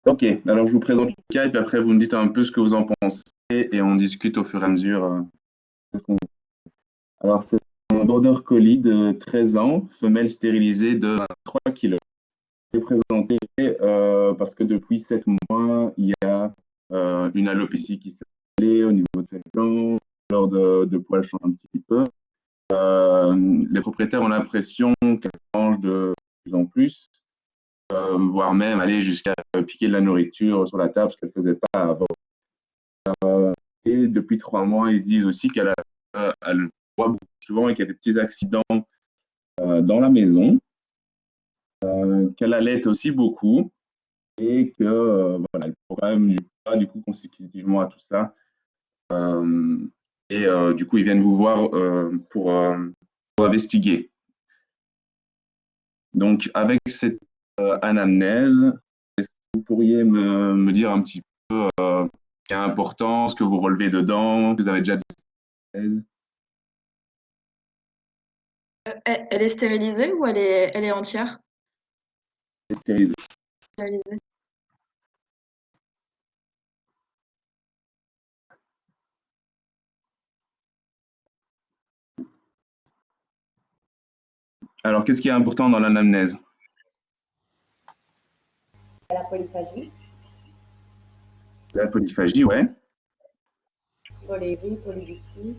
Ok, alors je vous présente le cas et puis après vous me dites un peu ce que vous en pensez et on discute au fur et à mesure. Alors c'est un border collie de 13 ans, femelle stérilisée de 3 kilos. Je vais présenter parce que depuis 7 mois, il y a une alopécie qui s'est installée au niveau de ses flancs, l'heure de poils change un petit peu. Les propriétaires ont l'impression qu'elle mange de plus en plus, voire même aller jusqu'à piquer de la nourriture sur la table, ce qu'elle ne faisait pas avant. Et depuis 3 mois, ils disent aussi elle boit beaucoup souvent et qu'il y a des petits accidents dans la maison, qu'elle allait aussi beaucoup et que voilà, il faut quand même du poids du coup consécutivement à tout ça. Euh, du coup, ils viennent vous voir pour investiguer. Donc, avec cette anamnèse, vous pourriez me dire un petit peu ce qui est important, ce que vous relevez dedans, vous avez déjà des thèses Elle est stérilisée ou elle est entière? stérilisées. Stérilisée. Alors, qu'est-ce qui est important dans l'anamnèse? La polyphagie, La polyphagie, ouais. polyérie, polybutie.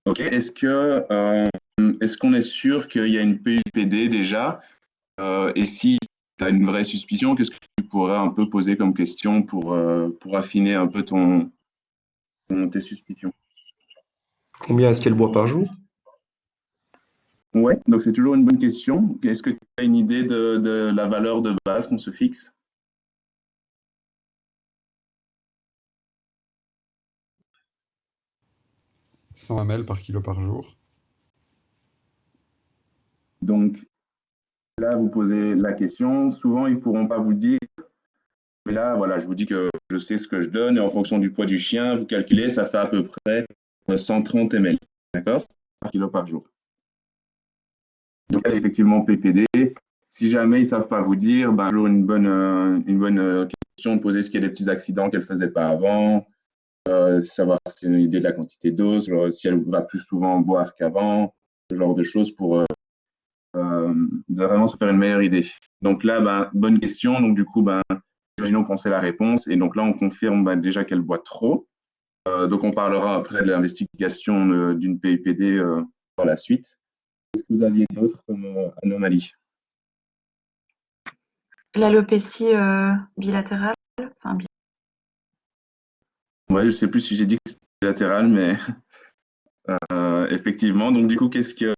Ok. Est-ce qu'on est sûr qu'il y a une PUPD déjà? Et si tu as une vraie suspicion, qu'est-ce que tu pourrais un peu poser comme question pour affiner un peu tes suspicions? Combien est-ce qu'elle boit par jour? Ouais, donc c'est toujours une bonne question. Est-ce que tu as une idée de la valeur de base qu'on se fixe? 100 ml par kilo par jour. Donc là, vous posez la question. Souvent, ils ne pourront pas vous dire. Mais là, voilà, je vous dis que je sais ce que je donne et en fonction du poids du chien, vous calculez, ça fait à peu près 130 ml, d'accord? Par kilo par jour. Donc là, effectivement, PPD. Si jamais ils ne savent pas vous dire, ben, toujours une bonne question de poser ce qu'il y a des petits accidents qu'elle ne faisait pas avant, savoir si c'est une idée de la quantité d'eau, si elle va plus souvent boire qu'avant, ce genre de choses pour vraiment se faire une meilleure idée. Donc là, ben, bonne question. Donc du coup, ben, imaginons qu'on sait la réponse. Et donc là, on confirme ben, déjà qu'elle boit trop. Donc on parlera après de l'investigation d'une PIPD par la suite. Est-ce que vous aviez d'autres comme anomalies? L'alopécie bilatérale, enfin, Ouais, je ne sais plus si j'ai dit que c'était latéral, mais effectivement. Donc du coup, qu'est-ce que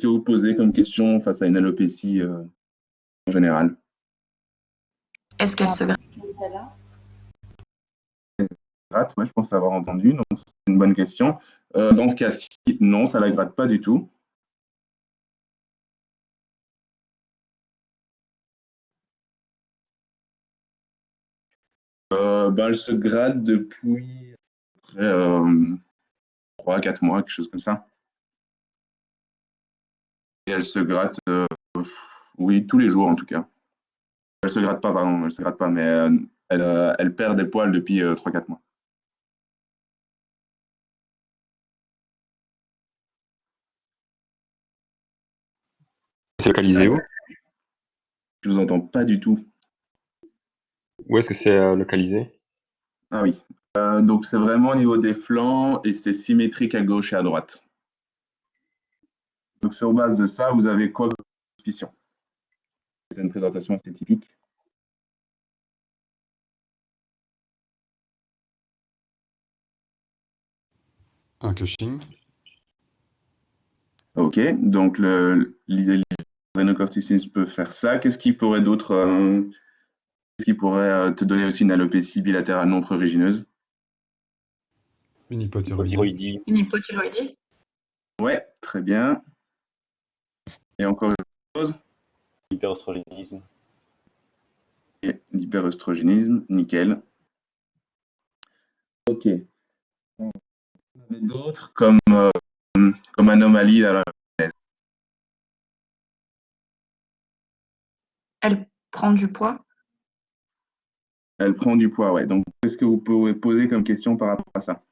vous posez comme question face à une alopécie en général? est-ce qu'elle se gratte? Nutella. Gratte, ouais, je pense avoir entendu, donc c'est une bonne question. Dans ce cas-ci, non, ça la gratte pas du tout. Ben, elle se gratte depuis 3 4 mois, quelque chose comme ça. Et elle se gratte, oui, tous les jours en tout cas. Elle se gratte pas, pardon, elle se gratte pas, mais elle perd des poils depuis 3-4 mois. C'est localisé où? Je vous entends pas du tout. Où est-ce que c'est localisé? Ah oui. Donc c'est vraiment au niveau des flancs et c'est symétrique à gauche et à droite. Donc sur base de ça, vous avez quoi comme suspicion? C'est une présentation assez typique. Un Cushing. Ok, donc l'adénocorticisme peut faire ça. Qu'est-ce qui pourrait te donner aussi une alopécie bilatérale non prurigineuse? Une hypothyroïdie. Hypothyroïdie. Une hypothyroïdie? Ouais, très bien. Et encore une chose, Hyperostrogénisme. et l'hyperœstrogénisme, nickel. Ok. On avait d'autres comme anomalie à la prend du poids? Elle prend du poids, ouais. Donc, qu'est-ce que vous pouvez poser comme question par rapport à ça?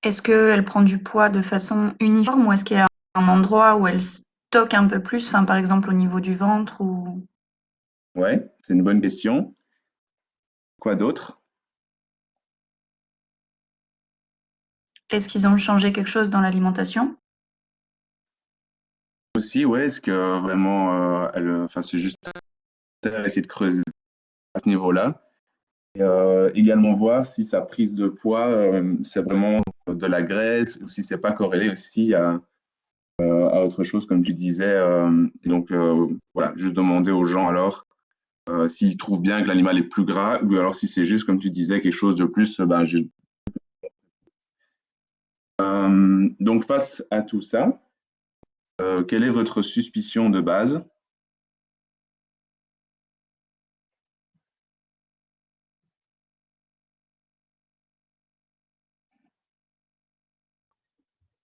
Est-ce qu'elle prend du poids de façon uniforme ou est-ce qu'il y a un endroit où elle stocke un peu plus, enfin, par exemple au niveau du ventre ou... Ouais, c'est une bonne question. Quoi d'autre? Est-ce qu'ils ont changé quelque chose dans l'alimentation? Aussi, ouais, est-ce que vraiment, enfin, c'est juste essayer de creuser à ce niveau-là. Et, également voir si sa prise de poids, c'est vraiment de la graisse ou si c'est pas corrélé aussi à autre chose, comme tu disais. Donc, voilà, juste demander aux gens alors s'ils trouvent bien que l'animal est plus gras ou alors si c'est juste, comme tu disais, quelque chose de plus. Donc, face à tout ça, quelle est votre suspicion de base?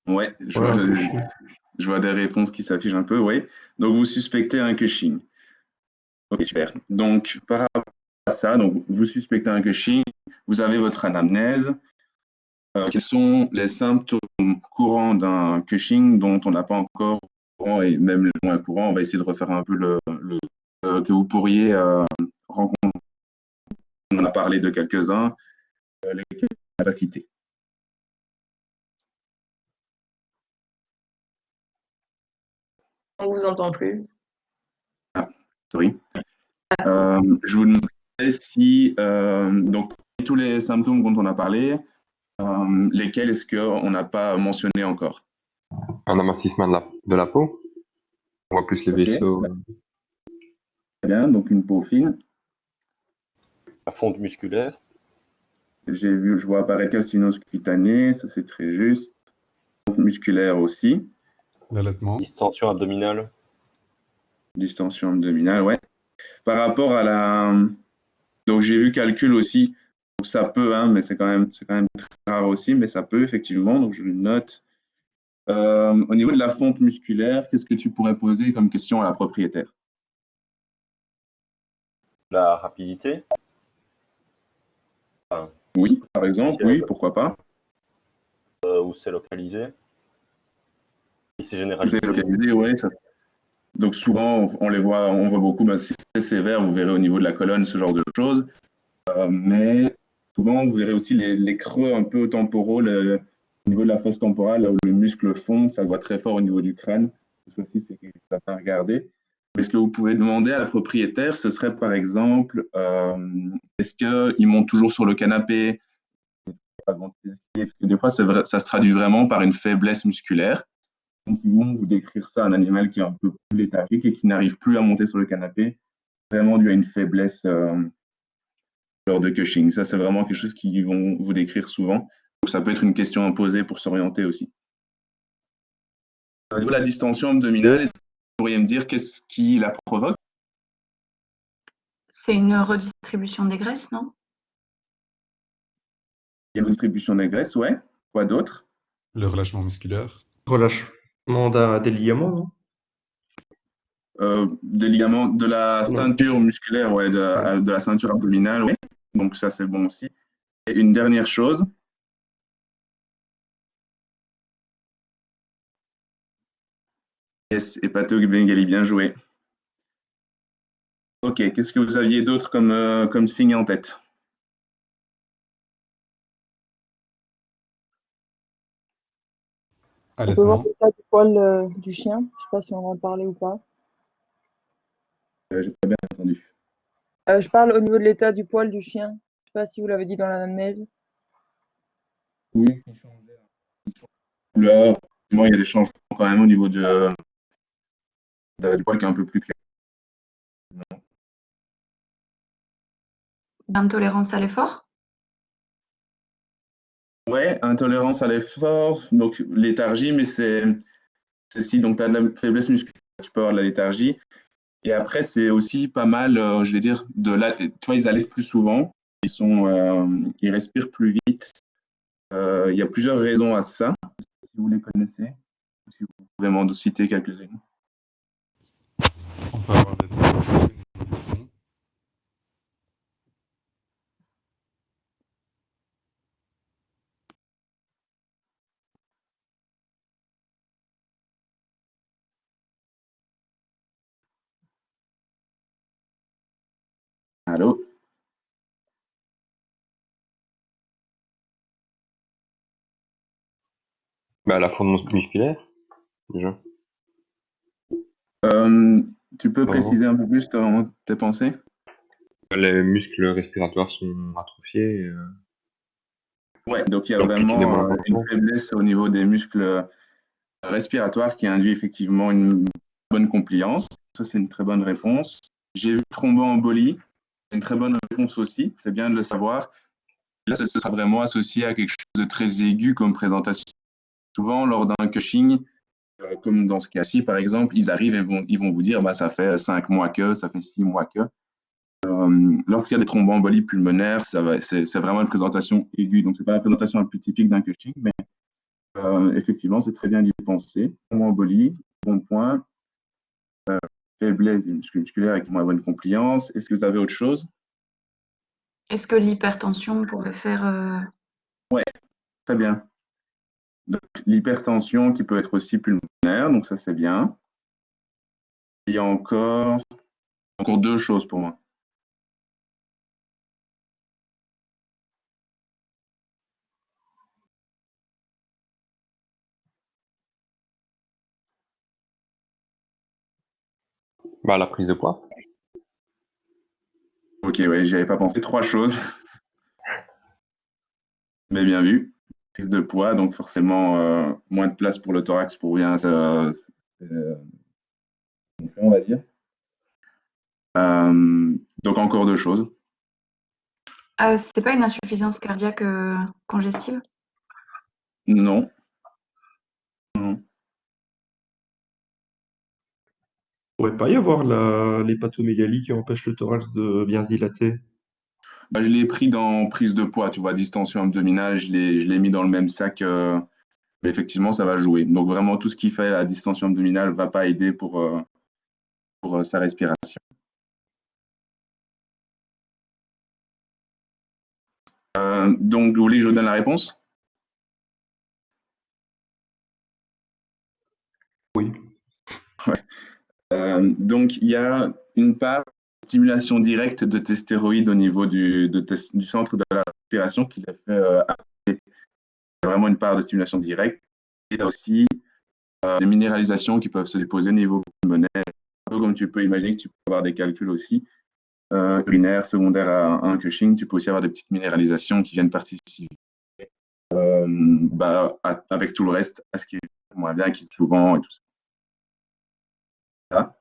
Ouais, Ouais, un Cushing. je vois des réponses qui s'affichent un peu, oui. Donc, vous suspectez un Cushing. Ok, super. Donc, par rapport à ça, donc, vous suspectez un Cushing, vous avez votre anamnèse. Quels sont les symptômes courants d'un Cushing dont on n'a pas encore courant et même les moins courants? On va essayer de refaire un peu que vous pourriez rencontrer. On en a parlé de quelques-uns, lesquels on n'a pas cités. On vous entend plus. Ah, sorry. Je vous demandais si, donc, tous les symptômes dont on a parlé, lesquels est-ce qu'on n'a pas mentionné encore? Un amincissement de la peau. On voit plus les Ok, vaisseaux. très bien, donc une peau fine. La fonte musculaire. Je vois apparaître calcinose cutanée, ça c'est très juste. Musculaire aussi, L'allaitement. Distension abdominale. distension abdominale, ouais. Par rapport à la, donc j'ai vu calcul aussi, donc ça peut, hein, mais c'est quand même très rare aussi, mais ça peut effectivement, donc je le note. Au niveau de la fonte musculaire, qu'est-ce que tu pourrais poser comme question à la propriétaire? La rapidité. Enfin, Oui, par exemple, si oui, elle- pourquoi pas. où c'est localisé. Si c'est C'est généralisé. localisé, ouais. Donc souvent, on voit beaucoup, ben, si c'est sévère, vous verrez au niveau de la colonne ce genre de choses. Mais souvent, vous verrez aussi les creux un peu temporaux, au niveau de la fosse temporale, là où le muscle fond, ça se voit très fort au niveau du crâne. Ça aussi, c'est quelque chose à regarder. Mais ce que vous pouvez demander à la propriétaire, ce serait par exemple, est-ce qu'ils montent toujours sur le canapé? Parce que des fois, ça se traduit vraiment par une faiblesse musculaire. Donc, ils vont vous décrire ça, un animal qui est un peu plus léthargique et qui n'arrive plus à monter sur le canapé, vraiment dû à une faiblesse lors de Cushing. Ça, c'est vraiment quelque chose qu'ils vont vous décrire souvent. Donc, ça peut être une question à poser pour s'orienter aussi. Au niveau de la distension abdominale, est-ce que vous pourriez me dire qu'est-ce qui la provoque? C'est une redistribution des graisses, non? Il y a une distribution des graisses, ouais. Quoi d'autre? Le relâchement musculaire. Relâchement des ligaments, non? Des ligaments de la Non. ceinture musculaire, ouais, Ouais. de la ceinture abdominale, ouais. Donc ça, c'est bon aussi. Et une dernière chose. Yes, hépatobengali, bien joué. Ok, qu'est-ce que vous aviez d'autre comme signe en tête? On peut voir Allaitement. l'état du poil du chien. Je sais pas si on en parlait ou pas. J'ai pas bien entendu. Je parle au niveau de l'état du poil du chien. Je sais pas si vous l'avez dit dans l'anamnèse. Oui, qui changeait. Couleur. Moi, il y a des changements quand même au niveau du poil qui est un peu plus clair. D'intolérance à l'effort? Ouais, intolérance à l'effort, donc léthargie, mais c'est si donc tu as de la faiblesse musculaire, tu peux avoir de la léthargie. Et après, c'est aussi pas mal, je vais dire, tu vois, ils allaitent plus souvent, ils respirent plus vite. Il y a plusieurs raisons à ça, si vous les connaissez, si vous pouvez m'en citer quelques-unes. On peut avoir des tensions au niveau du front. Allô? Bah, la forme musculaire, déjà. Euh, Tu peux Pardon. préciser un peu plus tes pensées? Les muscles respiratoires sont atrophiés. Ouais, donc il y a Donc, piquer des vraiment moins une importants. faiblesse au niveau des muscles respiratoires qui induit effectivement une bonne compliance. Ça, c'est une très bonne réponse. J'ai vu thromboembolie, c'est une très bonne réponse aussi, c'est bien de le savoir. Là, ce sera vraiment associé à quelque chose de très aigu comme présentation. Souvent, lors d'un Cushing, comme dans ce cas-ci, par exemple, ils arrivent et ils vont vous dire bah, ça fait 5 mois que, ça fait 6 mois que. Lorsqu'il y a des thromboembolies pulmonaires, c'est vraiment une présentation aiguë. Donc, ce n'est pas la présentation la plus typique d'un Cushing, mais effectivement, c'est très bien d'y penser. Thromboembolie, bon point. Faiblesse des muscles musculaires avec moins bonne compliance. Est-ce que vous avez autre chose? Est-ce que l'hypertension pourrait faire Très bien. Donc, l'hypertension qui peut être aussi pulmonaire, donc ça c'est bien. Il y a encore deux choses pour moi. Bah, la prise de poids. Ok, ouais, j'y avais pas pensé. Trois choses, mais bien vu. Prise de poids, donc forcément moins de place pour le thorax pour bien on va dire. Donc encore deux choses. c'est pas une insuffisance cardiaque congestive? Non. Non. Pourrait pas y avoir l'hépatomégalie qui empêche le thorax de bien se dilater. Bah, je l'ai pris dans prise de poids, tu vois, distension abdominale, je l'ai mis dans le même sac. Mais effectivement, ça va jouer. Donc vraiment, tout ce qui fait la distension abdominale ne va pas aider pour sa respiration. Donc, vous voulez que je vous donne la réponse? Oui. Donc, il y a une part de stimulation directe de tes stéroïdes au niveau du centre de la respiration qui les fait arrêter. Il y a vraiment une part de stimulation directe. Et il y a aussi des minéralisations qui peuvent se déposer au niveau pulmonaire. Un peu comme tu peux imaginer que tu peux avoir des calculs aussi urinaires, secondaires à un Cushing. Tu peux aussi avoir des petites minéralisations qui viennent participer avec tout le reste à ce qui est moins bien, qui se souvent et tout ça.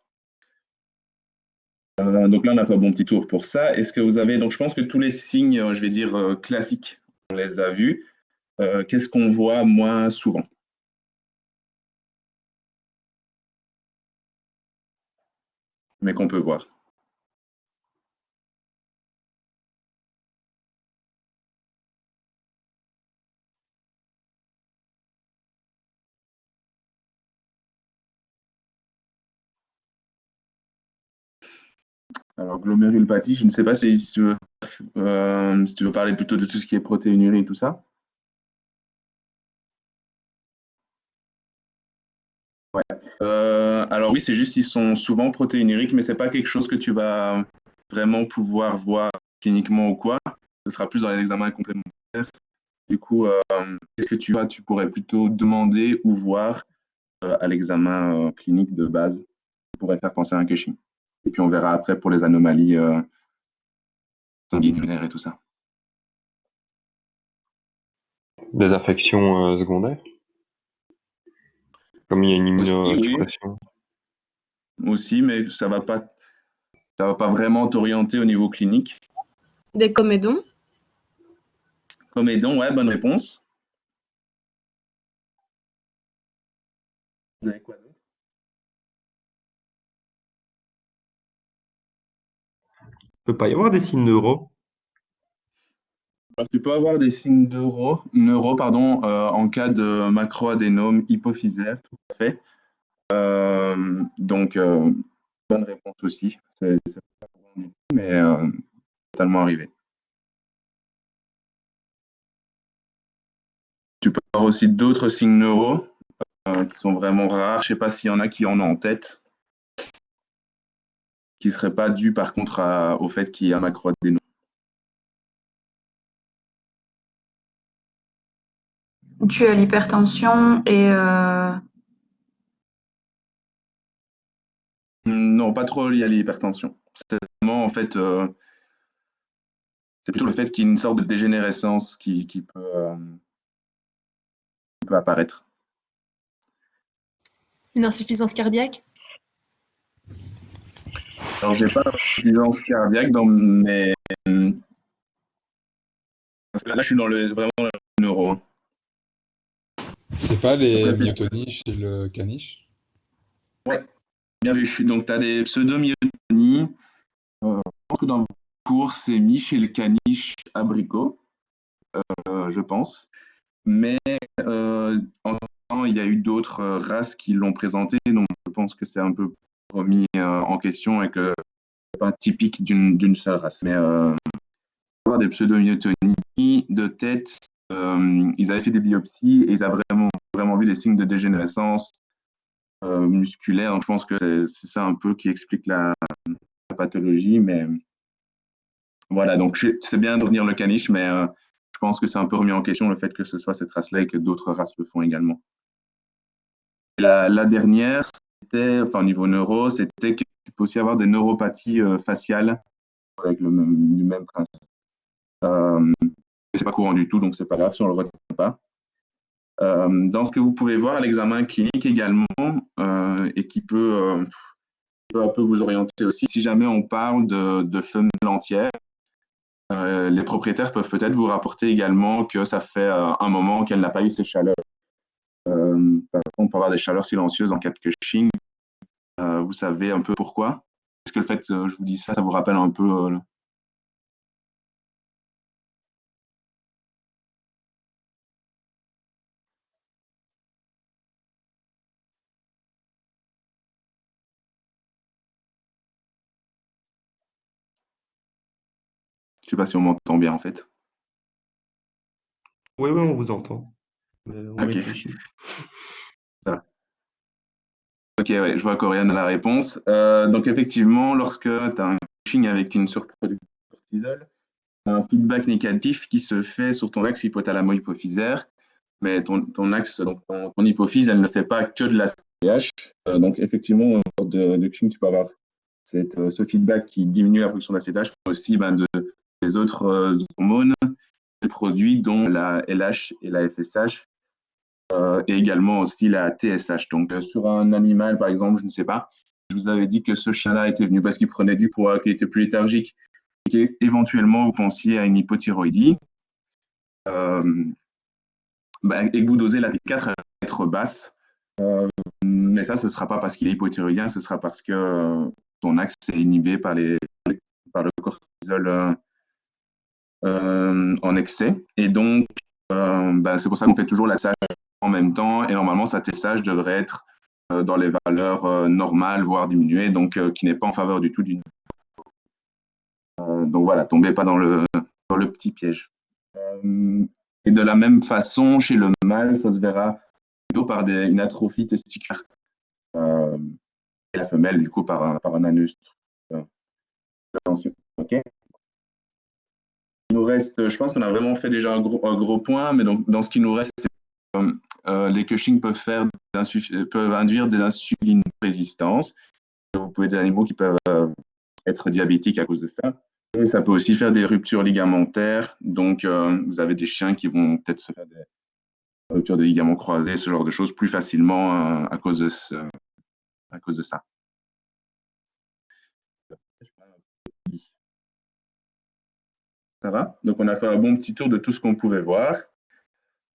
Donc là, on a fait un bon petit tour pour ça. Est-ce que vous avez, donc je pense que tous les signes, je vais dire classiques, on les a vus. Qu'est-ce qu'on voit moins souvent? Mais qu'on peut voir. Alors, glomérulopathie, je ne sais pas si tu veux parler plutôt de tout ce qui est protéinurie et tout ça. Alors oui, c'est juste qu'ils sont souvent protéinuriques, mais c'est pas quelque chose que tu vas vraiment pouvoir voir cliniquement ou quoi. Ce sera plus dans les examens complémentaires. Du coup, qu'est-ce que tu pourrais plutôt demander ou voir à l'examen clinique de base qui pourrait faire penser à un Cushing. Et puis on verra après pour les anomalies sanguinaires et tout ça. Des affections secondaires. Comme il y a une Aussi, oui, immunosuppression. aussi, mais ça va pas vraiment t'orienter au niveau clinique. Des comédons? Comédon, ouais, bonne réponse. Vous avez quoi d'autre? Peut pas y avoir des signes neuro. Alors, tu peux avoir des signes neuro pardon, en cas de macroadénome hypophysaire, tout à fait. Donc, bonne réponse aussi. C'est pas courant du tout, mais totalement arrivé. Tu peux avoir aussi d'autres signes neuro qui sont vraiment rares. Je sais pas s'il y en a qui en ont en tête, qui ne seraient pas dus par contre au fait qu'il y ait un macroadénome. Tu as l'hypertension et Non, pas trop lié à l'hypertension. C'est vraiment en fait, c'est plutôt le fait qu'il y ait une sorte de dégénérescence qui peut apparaître. Une insuffisance cardiaque? Alors, j'ai pas d'insuffisance cardiaque dans mes. Parce que là, je suis vraiment dans le neuro, hein. C'est pas les Après, myotonies chez le caniche? ouais, bien vu. Donc, tu as des pseudomyotonies. Je pense que dans le cours, c'est mis chez le caniche abricot, je pense. Mais en temps, il y a eu d'autres races qui l'ont présenté, donc je pense que c'est un peu remis en question et que c'est pas typique d'une seule race. Mais avoir des pseudomyotonies de tête, ils avaient fait des biopsies et ils avaient vraiment vu des signes de dégénérescence musculaire. Donc je pense que c'est ça un peu qui explique la pathologie. Mais voilà, donc c'est bien de retenir le caniche, mais je pense que c'est un peu remis en question le fait que ce soit cette race-là et que d'autres races le font également. Et la dernière, c'était, enfin au niveau neuro, c'était que tu peux aussi avoir des neuropathies faciales avec du même principe. C'est pas courant du tout, donc c'est pas grave si on le retient pas. Dans ce que vous pouvez voir à l'examen clinique également, et qui peut un peu vous orienter aussi, si jamais on parle de femelles entières, les propriétaires peuvent peut-être vous rapporter également que ça fait un moment qu'elle n'a pas eu ces chaleurs. Par exemple, on peut avoir des chaleurs silencieuses en cas de Cushing. Vous savez un peu pourquoi? Est-ce que le fait que je vous dis ça, ça vous rappelle un peu je sais pas si on m'entend bien en fait. Oui, oui, on vous entend. On Ok. réfléchit. Voilà. Ok, ouais, je vois qu'Oriane a la réponse. Donc effectivement, lorsque tu as un Cushing avec une surproduction de cortisol, tu as un feedback négatif qui se fait sur ton axe hypothalamo-hypophysaire, mais ton axe, donc ton hypophyse, elle ne fait pas que de la CH. Donc effectivement, lors de Cushing, tu peux avoir ce feedback qui diminue la production d'ACTH, mais aussi des autres hormones, des produits dont la LH et la FSH, et également aussi la TSH. Donc sur un animal, par exemple, je ne sais pas, je vous avais dit que ce chien-là était venu parce qu'il prenait du poids, qu'il était plus léthargique, et qu'éventuellement vous pensiez à une hypothyroïdie, et que vous dosez la T4 à être basse. Mais ça, ce ne sera pas parce qu'il est hypothyroïdien, ce sera parce que son axe est inhibé par le cortisol en excès. Et donc, c'est pour ça qu'on fait toujours la TSH en même temps. Et normalement, sa TSH devrait être dans les valeurs normales, voire diminuées, donc qui n'est pas en faveur du tout d'une. Donc voilà, tombez pas dans le petit piège. Et de la même façon, chez le mâle, ça se verra plutôt par une atrophie testiculaire. Et la femelle, du coup, par un anus. Attention. Ok. Il nous reste, je pense qu'on a vraiment fait déjà un gros point, mais donc dans ce qui nous reste, c'est les Cushing peuvent induire des insulines résistances. Vous pouvez des animaux qui peuvent être diabétiques à cause de ça. Et ça peut aussi faire des ruptures ligamentaires. Donc, vous avez des chiens qui vont peut-être se faire des ruptures de ligaments croisés, ce genre de choses, plus facilement à cause de ça. Ça va? Donc, on a fait un bon petit tour de tout ce qu'on pouvait voir.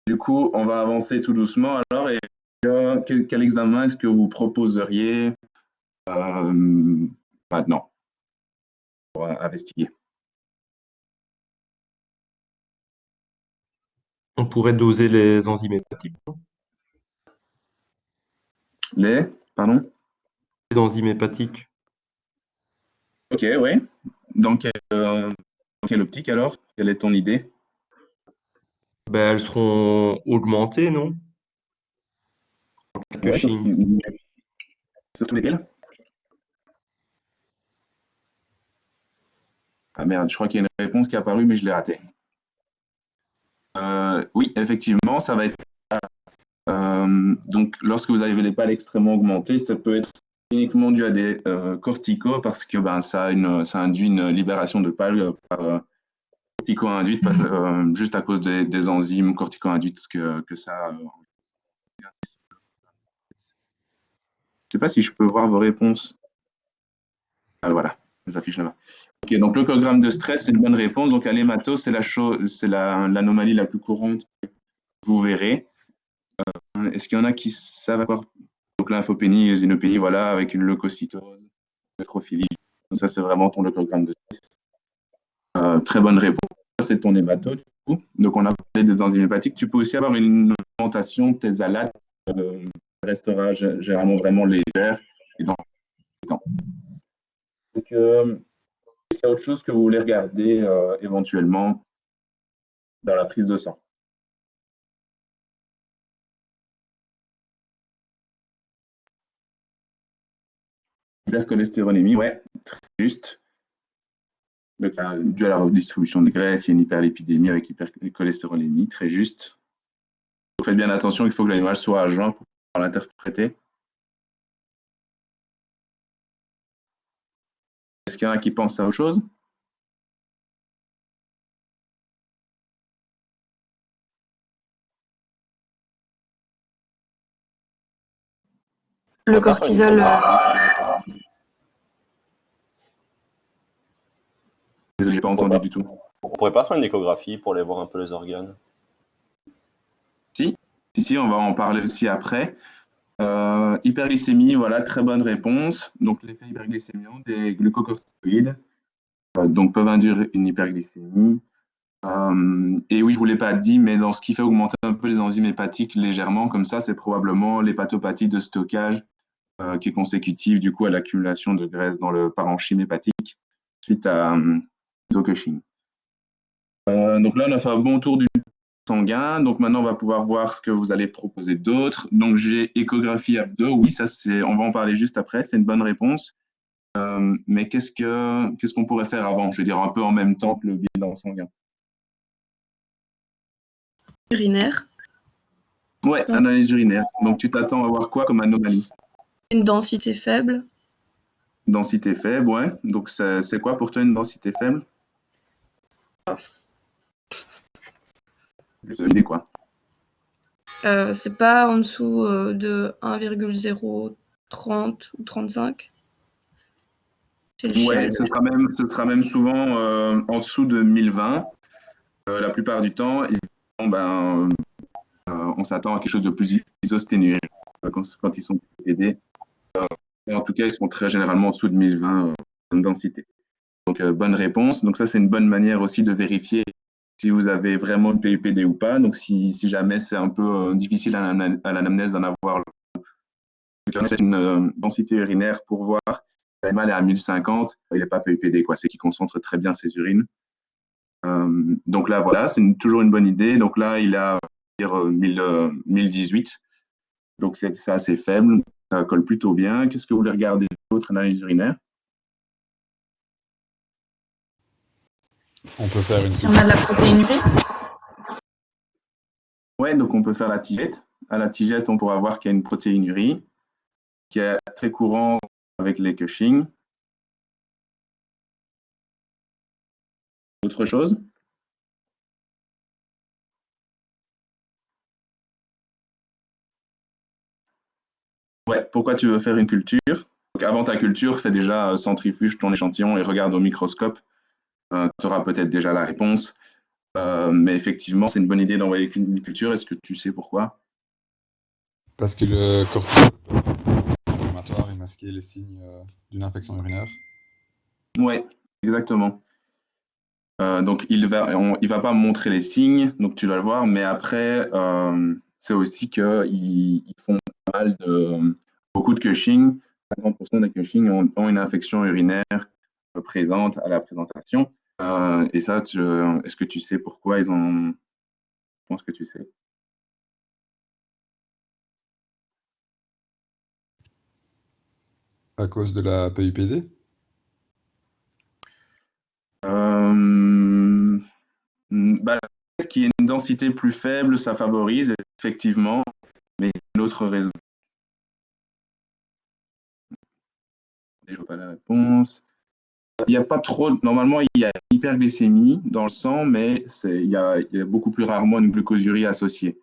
Du coup, on va avancer tout doucement. Alors, et quel examen est-ce que vous proposeriez maintenant pour investiguer? On pourrait doser les enzymes hépatiques. Pardon? Les enzymes hépatiques. Ok, ouais. Dans quelle optique alors? Quelle est ton idée? Ben, elles seront augmentées, non? Ouais, Cushing. surtout lesquelles? Ah merde, je crois qu'il y a une réponse qui est apparue, mais je l'ai ratée. Oui, effectivement, ça va être. Donc, lorsque vous avez les pales extrêmement augmentées, ça peut être uniquement dû à des corticos parce que ben, ça induit une libération de pales cortico-induite juste à cause des enzymes cortico-induites que ça. Je ne sais pas si je peux voir vos réponses. Ah, voilà, ça affiche là-bas. Ok, donc l'euchogramme de stress, c'est une bonne réponse. Donc, à l'hématose, c'est l'anomalie la plus courante que vous verrez. Est-ce qu'il y en a qui savent avoir donc lymphopénie, eosinopénie, voilà, avec une leucocytose, neutrophilie. Donc ça, c'est vraiment ton leucogramme de stress. Très bonne réponse. Ça, c'est ton hématose, du coup. Donc, on a parlé des enzymes hépatiques. Tu peux aussi avoir une augmentation de tes alates restera généralement vraiment légère et dans le temps. Donc, est-ce qu'il y a autre chose que vous voulez regarder éventuellement dans la prise de sang? Hypercholestérolémie, ouais, très juste. Le cas dû à la redistribution de graisse, il y a une hyperlipidémie avec hypercholestérolémie, très juste. Vous faites bien attention, il faut que l'animal soit à jeun pour pouvoir l'interpréter. Est-ce qu'il y en a qui pensent à autre chose? Le cortisol, Désolé, j'ai pas entendu du tout. On pourrait pas faire une échographie pour aller voir un peu les organes? Si, on va en parler aussi après. Hyperglycémie, voilà, très bonne réponse. Donc, l'effet hyperglycémiant des glucocorticoïdes donc peuvent induire une hyperglycémie. Et oui, je ne vous l'ai pas dit, mais dans ce qui fait augmenter un peu les enzymes hépatiques légèrement, comme ça, c'est probablement l'hépatopathie de stockage qui est consécutive du coup à l'accumulation de graisse dans le parenchyme hépatique suite à Cushing. Donc là, on a fait un bon tour du sanguin. Donc maintenant, on va pouvoir voir ce que vous allez proposer d'autre. Donc j'ai échographie abdo. Oui, ça c'est, on va en parler juste après. C'est une bonne réponse. Mais qu'est-ce qu'on pourrait faire avant? Je veux dire un peu en même temps que le bilan sanguin. Urinaire. Ouais, analyse urinaire. Donc tu t'attends à voir quoi comme anomalie? Une densité faible. Densité faible, ouais. Donc c'est quoi pour toi une densité faible? C'est l'idée quoi? C'est pas en dessous de 1,030 ou 35. C'est le Ouais, chien. ce sera même souvent en dessous de 1020. La plupart du temps, on s'attend à quelque chose de plus isosténué quand ils sont aidés. En tout cas, ils sont très généralement en dessous de 1020 en densité. Donc, bonne réponse. Donc, ça, c'est une bonne manière aussi de vérifier si vous avez vraiment le PUPD ou pas. Donc, si jamais c'est un peu difficile à l'anamnèse d'en avoir une densité urinaire pour voir. L'animal est à 1050, il n'est pas PUPD, quoi. C'est qu'il concentre très bien ses urines. Donc là, voilà, c'est toujours une bonne idée. Donc là, il a 1018. Donc c'est assez faible. Ça colle plutôt bien. Qu'est-ce que vous voulez regarder d'autre, analyse urinaire? On peut faire une si on a de la protéinurie. Ouais, donc on peut faire la tigette. À la tigette, on pourra voir qu'il y a une protéinurie qui est très courant avec les Cushing. Autre chose? Ouais, pourquoi tu veux faire une culture? Donc avant ta culture, fais déjà centrifuge ton échantillon et regarde au microscope. Tu auras peut-être déjà la réponse. Mais effectivement, c'est une bonne idée d'envoyer une culture. Est-ce que tu sais pourquoi? Parce que le cortisol inflammatoire et masquer les signes d'une infection urinaire. Ouais, exactement. Donc il va pas montrer les signes, donc tu vas le voir, mais après c'est aussi qu'ils font pas mal beaucoup de Cushing. 50% des Cushing ont une infection urinaire présentes à la présentation. Et ça, est-ce que tu sais pourquoi ils ont... Je pense que tu sais. À cause de la PUPD? Bah, le fait qu'il y ait une densité plus faible, ça favorise, effectivement, mais il y a une autre raison. Je vois pas la réponse. Il n'y a pas trop, normalement, il y a une hyperglycémie dans le sang, mais il y a beaucoup plus rarement une glucosurie associée.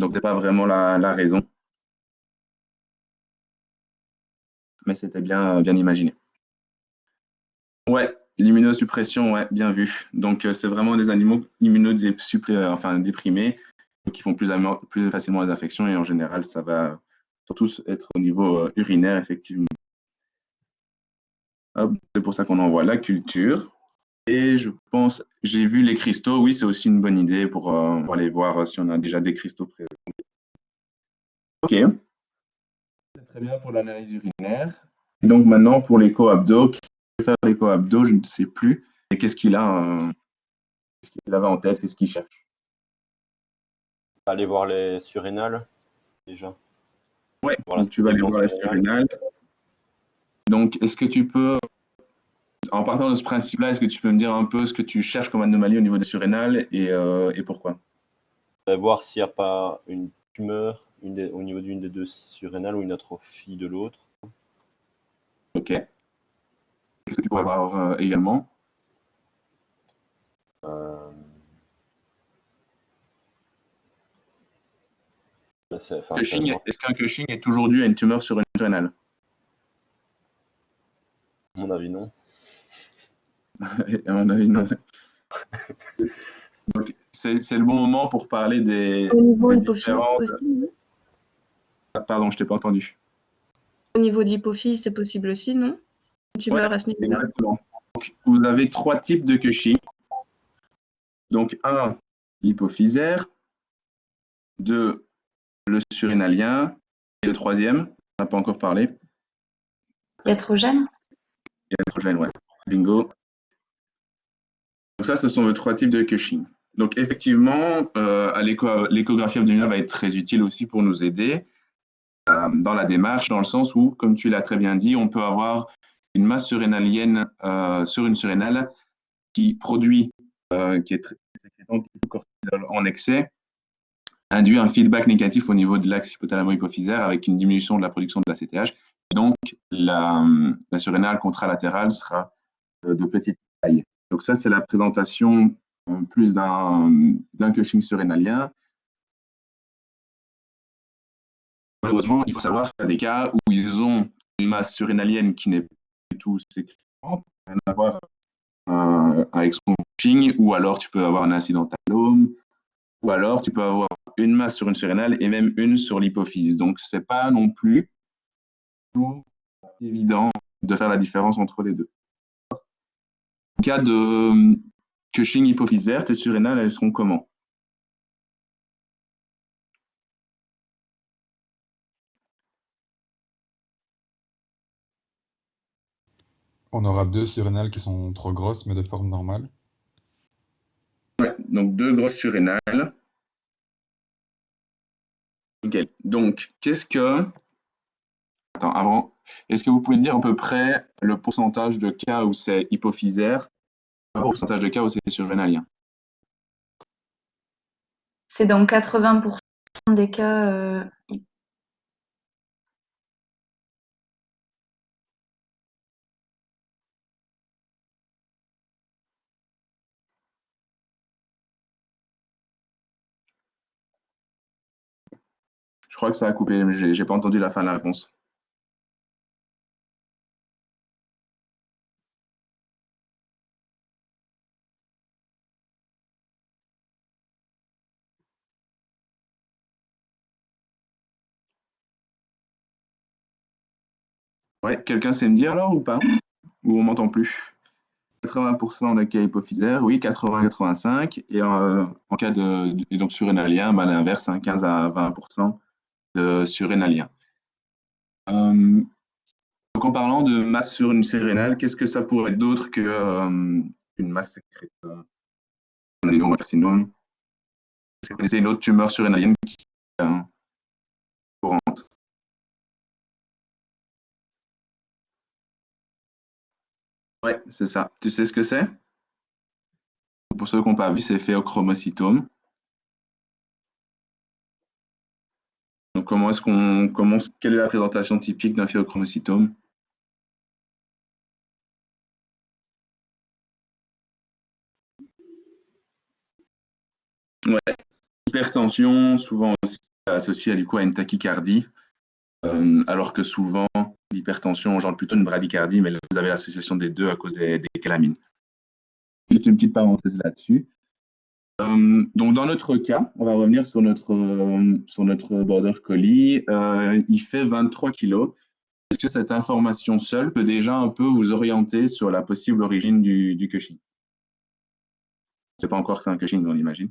Donc, ce n'est pas vraiment la raison. Mais c'était bien imaginé. Ouais, l'immunosuppression, ouais, bien vu. Donc, c'est vraiment des animaux déprimés, qui font plus facilement les infections, et en général, ça va surtout être au niveau urinaire, effectivement. C'est pour ça qu'on envoie la culture. Et je pense, j'ai vu les cristaux, oui, c'est aussi une bonne idée pour aller voir si on a déjà des cristaux présents. Ok, c'est très bien pour l'analyse urinaire. Donc maintenant, pour l'écho-abdo, qui veut faire l'écho-abdo, je ne sais plus. Et qu'est-ce qu'il avait en tête, qu'est-ce qu'il cherche? Aller voir les surrénales, déjà. Ouais, Voilà, donc tu vas aller voir la surrénale. Donc, est-ce que tu peux, en partant de ce principe-là, est-ce que tu peux me dire un peu ce que tu cherches comme anomalie au niveau des surrénales et pourquoi? Voir s'il n'y a pas une tumeur au niveau d'une des deux surrénales ou une atrophie de l'autre. Ok. Qu'est-ce que tu pourrais avoir également? Est-ce qu'un Cushing est toujours dû à une tumeur sur une surrénale? À mon avis, non. À mon avis, non. Donc, c'est le bon moment pour parler des Au niveau des hypophyse différences. aussi, non? Ah, pardon, je t'ai pas entendu. Au niveau de l'hypophyse, c'est possible aussi, non? Une tumeur à ce niveau-là. Exactement. Donc, vous avez 3 types de Cushing. Donc, 1, l'hypophysaire, 2, le surrénalien, et le troisième, on n'a pas encore parlé, Iatrogène? iatrogène, ouais. Bingo. Donc ça, ce sont les 3 types de Cushing. Donc effectivement, l'échographie abdominale va être très utile aussi pour nous aider dans la démarche, dans le sens où, comme tu l'as très bien dit, on peut avoir une masse surrénalienne sur une surrénale qui produit, qui est sécrétant du cortisol en excès, induit un feedback négatif au niveau de l'axe hypothalamo-hypophysaire avec une diminution de la production de l'ACTH. Donc, la surrénale contralatérale sera de petite taille. Donc ça, c'est la présentation plus d'un Cushing surrénalien. Malheureusement, il faut savoir qu'il y a des cas où ils ont une masse surrénalienne qui n'est pas du tout sécrétante, rien à voir avec son Cushing, ou alors tu peux avoir un incidentalome, ou alors tu peux avoir une masse sur une surrénale et même une sur l'hypophyse. Donc, ce n'est pas non plus tout évident de faire la différence entre les deux. En cas de Cushing hypophysaire, tes surrénales, elles seront comment? On aura 2 surrénales qui sont trop grosses, mais de forme normale. Ouais, donc 2 grosses surrénales. Nickel. Donc, Attends, avant, est-ce que vous pouvez me dire à peu près le pourcentage de cas où c'est hypophysaire, le pourcentage de cas où c'est surrénalien? C'est dans 80% des cas. Je crois que ça a coupé, mais j'ai pas entendu la fin de la réponse. Ouais, quelqu'un sait me dire alors ou pas? Ou on m'entend plus? 80% de cas hypophysaires, oui, 80-85, et en cas et donc surrénalien, bah, l'inverse, hein, 15 à 20% de surrénalien. Donc Donc en parlant de masse sur une sérénale, qu'est-ce que ça pourrait être d'autre que une masse sécrète adénocarcinome? Est-ce que vous connaissez une autre tumeur surrénalienne qui est courante? Ouais, c'est ça. Tu sais ce que c'est? Pour ceux qui n'ont pas vu, c'est phéochromocytome. Donc quelle est la présentation typique d'un phéochromocytome? Ouais, hypertension, souvent aussi associée du coup à une tachycardie, alors que souvent l'hypertension engendre plutôt une bradycardie, mais là, vous avez l'association des deux à cause des calamines. Juste une petite parenthèse là-dessus. Donc dans notre cas, on va revenir sur notre border collie. Il fait 23 kilos. Est-ce que cette information seule peut déjà un peu vous orienter sur la possible origine du Cushing? C'est pas encore que c'est un Cushing, on imagine.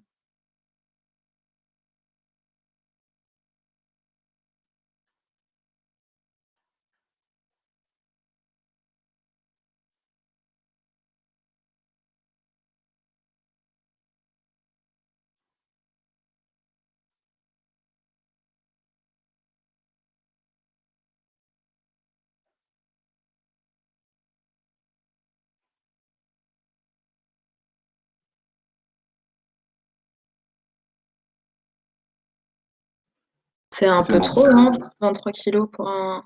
C'est un C'est peu bon. trop, hein, 23 kilos pour un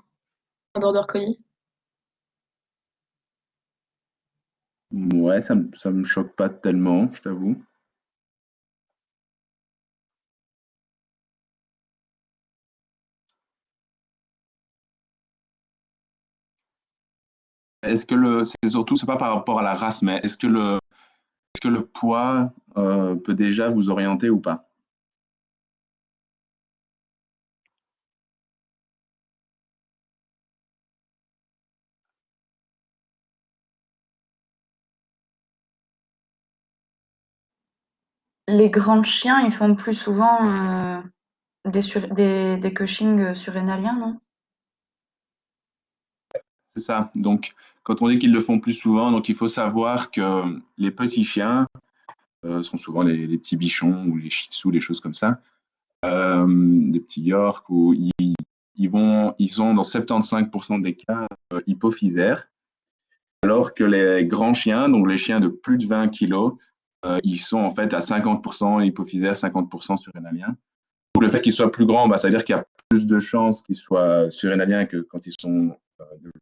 border collie. Ouais, ça me choque pas tellement, je t'avoue. C'est pas par rapport à la race, mais est-ce que le poids peut déjà vous orienter ou pas? Les grands chiens, ils font plus souvent des Cushing surrénaliens, non? C'est ça. Donc, quand on dit qu'ils le font plus souvent, donc il faut savoir que les petits chiens sont souvent les petits bichons ou les shih tzus, les choses comme ça, des petits yorks, où ils ont dans 75% des cas hypophysaires, alors que les grands chiens, donc les chiens de plus de 20 kilos, ils sont en fait à 50% hypophysaires, 50% surrénaliens. Donc le fait qu'ils soient plus grands, ça veut dire qu'il y a plus de chances qu'ils soient surrénaliens que quand ils sont de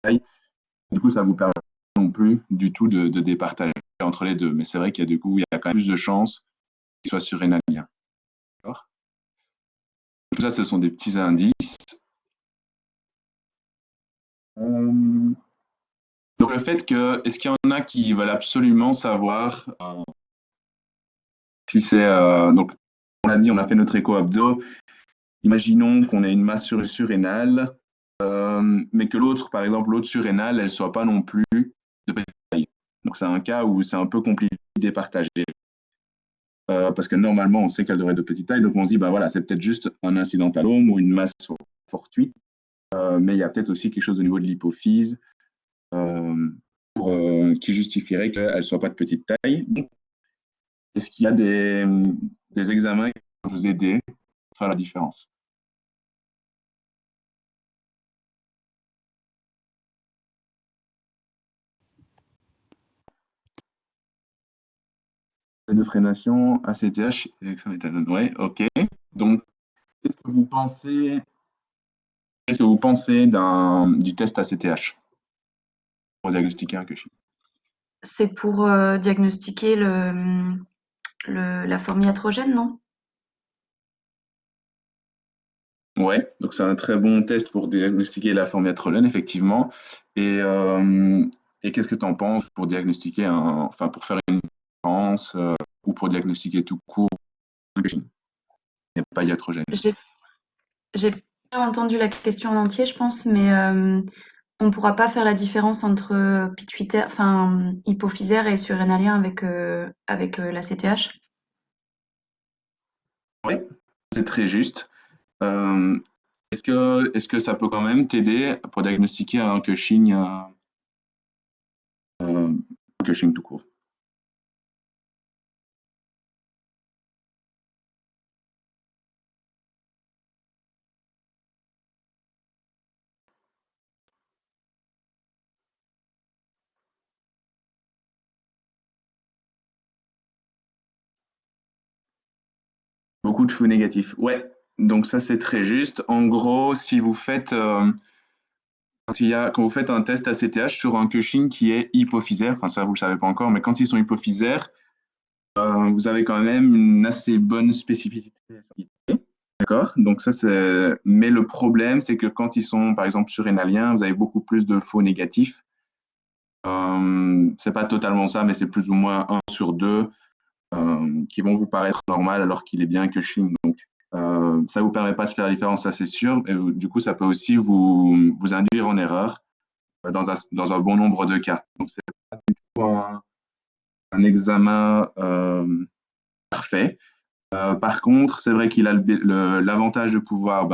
taille. Du coup, ça vous permet non plus du tout de départager entre les deux. Mais c'est vrai qu'il y a il y a quand même plus de chances qu'ils soient surrénaliens. D'accord? Tout ça, ce sont des petits indices. Donc le fait que, est-ce qu'il y en a qui veulent absolument savoir si c'est donc on a dit, on a fait notre écho abdo. Imaginons qu'on ait une masse surrénale, mais que l'autre, par exemple, l'autre surrénale, elle soit pas non plus de petite taille. Donc c'est un cas où c'est un peu compliqué de départager. Parce que normalement, on sait qu'elle devrait être de petite taille, donc on se dit, bah voilà, c'est peut-être juste un incidentalome ou une masse fortuite, mais il y a peut-être aussi quelque chose au niveau de l'hypophyse qui justifierait qu'elle ne soit pas de petite taille. Est-ce qu'il y a des examens qui vont vous aider à faire la différence? De freination, ACTH, hexaméthadone. Ouais, ok. Donc, qu'est-ce que vous pensez du test ACTH pour diagnostiquer un Cushing? C'est pour diagnostiquer la forme iatrogène, non? Ouais, donc c'est un très bon test pour diagnostiquer la forme iatrogène, effectivement. Et qu'est-ce que tu en penses pour diagnostiquer pour faire une différence ou pour diagnostiquer tout court un Cushing? Il n'y a pas iatrogène. J'ai pas entendu la question en entier, je pense, mais on pourra pas faire la différence entre pituitaire, enfin hypophysaire et surrénalien avec la CTH. Oui, c'est très juste. Est-ce que ça peut quand même t'aider pour diagnostiquer un Cushing, Cushing tout court? Beaucoup de faux négatifs. Ouais, donc ça c'est très juste. En gros, si vous faites quand vous faites un test ACTH sur un Cushing qui est hypophysaire, enfin ça vous le savez pas encore, mais quand ils sont hypophysaires, vous avez quand même une assez bonne spécificité. D'accord? Donc ça c'est. Mais le problème, c'est que quand ils sont par exemple surrénaliens, vous avez beaucoup plus de faux négatifs. C'est pas totalement ça, mais c'est plus ou moins 1 sur 2 qui vont vous paraître normal alors qu'il est bien Cushing. Donc ça vous permet pas de faire la différence, ça c'est sûr. Et du coup, ça peut aussi vous induire en erreur dans un bon nombre de cas. Donc c'est pas du tout un examen parfait. Par contre, c'est vrai qu'il a l'avantage de pouvoir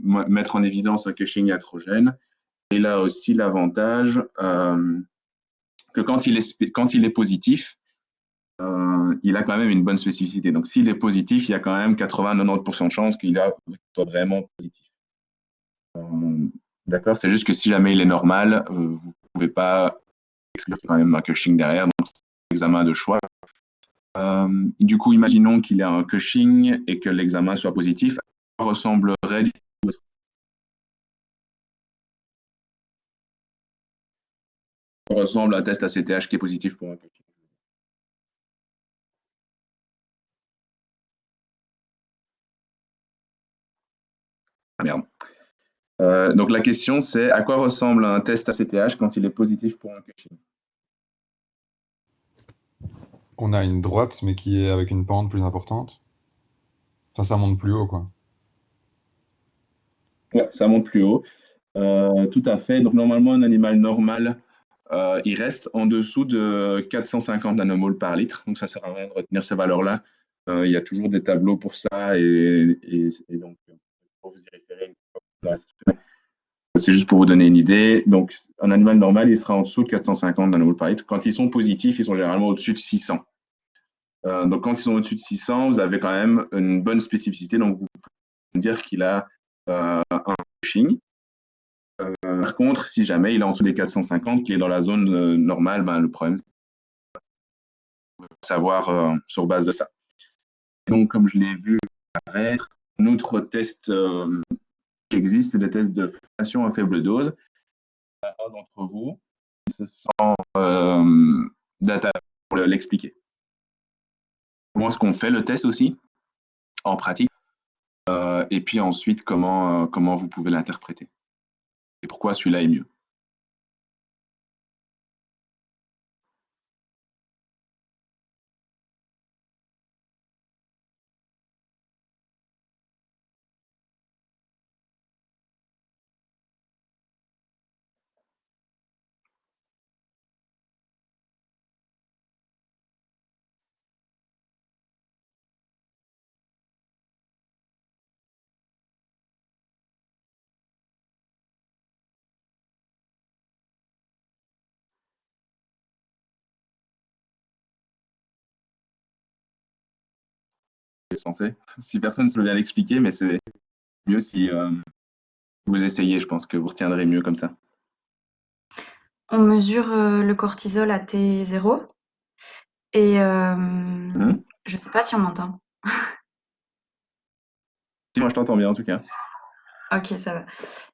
mettre en évidence un Cushing iatrogène. Et il a aussi l'avantage que quand il est positif, il a quand même une bonne spécificité. Donc s'il est positif, il y a quand même 80-90% de chances qu'il soit vraiment positif. D'accord? C'est juste que si jamais il est normal, vous ne pouvez pas exclure quand même un Cushing derrière. Donc c'est un examen de choix. Du coup, imaginons qu'il ait un Cushing et que l'examen soit positif. À quoi ressemblerait ressemble un test ACTH qui est positif pour un Cushing? Ah merde. Donc la question c'est à quoi ressemble un test ACTH quand il est positif pour un Cushing? On a une droite, mais qui est avec une pente plus importante. Enfin, ça monte plus haut, quoi. Ouais, ça monte plus haut. Tout à fait. Donc normalement, un animal normal, il reste en dessous de 450 nanomoles par litre. Donc ça sert à rien de retenir ces valeurs-là. Il y a toujours des tableaux pour ça et donc pour vous y référer. C'est juste pour vous donner une idée. Donc un animal normal, il sera en dessous de 450 nanomoles par litre. Quand ils sont positifs, ils sont généralement au-dessus de 600. Donc quand ils sont au-dessus de 600, vous avez quand même une bonne spécificité. Donc vous pouvez dire qu'il a un Cushing. Par contre, si jamais il est en dessous des 450, qui est dans la zone normale, le problème, c'est de savoir sur base de ça. Donc, comme je l'ai vu apparaître, un autre test qui existe, c'est des tests de formation à faible dose. Un d'entre vous qui se sent data pour l'expliquer. Comment est-ce qu'on fait le test aussi en pratique et puis ensuite, comment vous pouvez l'interpréter et pourquoi celui-là est mieux. Censé. Si personne ne se vient l'expliquer, mais c'est mieux si vous essayez, je pense que vous retiendrez mieux comme ça. On mesure le cortisol à T0 et je sais pas si on m'entend. Si, moi je t'entends bien en tout cas. Ok, ça va.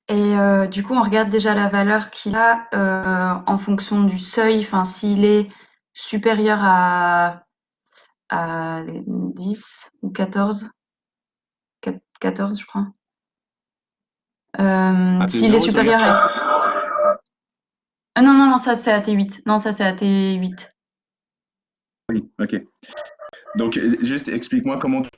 Et du coup, on regarde déjà la valeur qu'il a en fonction du seuil. Enfin, s'il est supérieur à 10 ou 14, 14 je crois. S'il est supérieur à... Ah non, ça c'est à T8. Non, ça c'est à T8. Oui, ok. Donc, juste explique-moi comment tu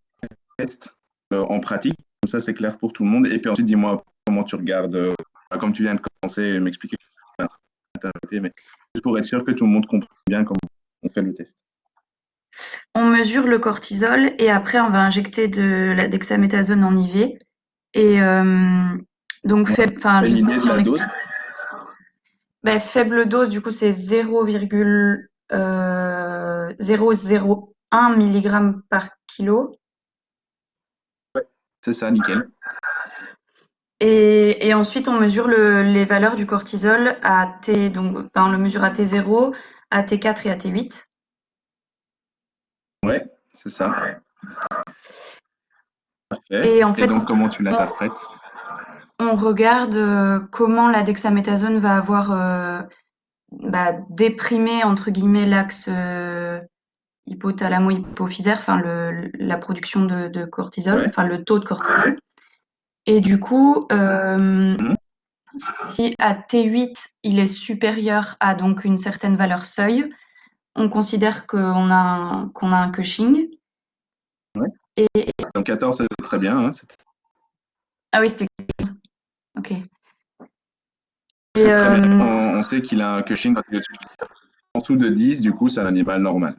testes en pratique, comme ça c'est clair pour tout le monde. Et puis ensuite, dis-moi comment tu regardes, comme tu viens de commencer et m'expliquer, mais juste pour être sûr que tout le monde comprend bien comment on fait le test. On mesure le cortisol et après on va injecter de la dexaméthasone en IV Et donc, enfin, T'as je une sais pas idée si de on la dose? explique. Ben, faible dose, du coup, c'est 0,001 mg par kilo. C'est ça, nickel. Et ensuite, on mesure les valeurs du cortisol à T, donc ben, on le mesure à T0, à T4 et à T8. Ouais, c'est ça. Parfait. Et en Et fait, donc, comment tu l'interprètes? on regarde comment la dexaméthasone va avoir déprimé, entre guillemets, l'axe hypothalamo-hypophysaire, enfin la production de cortisol, Ouais. enfin le taux de cortisol. Et du coup, Mhm. si à T8, il est supérieur à donc une certaine valeur seuil, on considère qu'on a un Cushing. Ouais. Et Donc 14, c'est très bien, hein, ah oui, c'était OK. Et c'est très bien. On sait qu'il a un Cushing en dessous de 10, du coup, c'est un animal normal.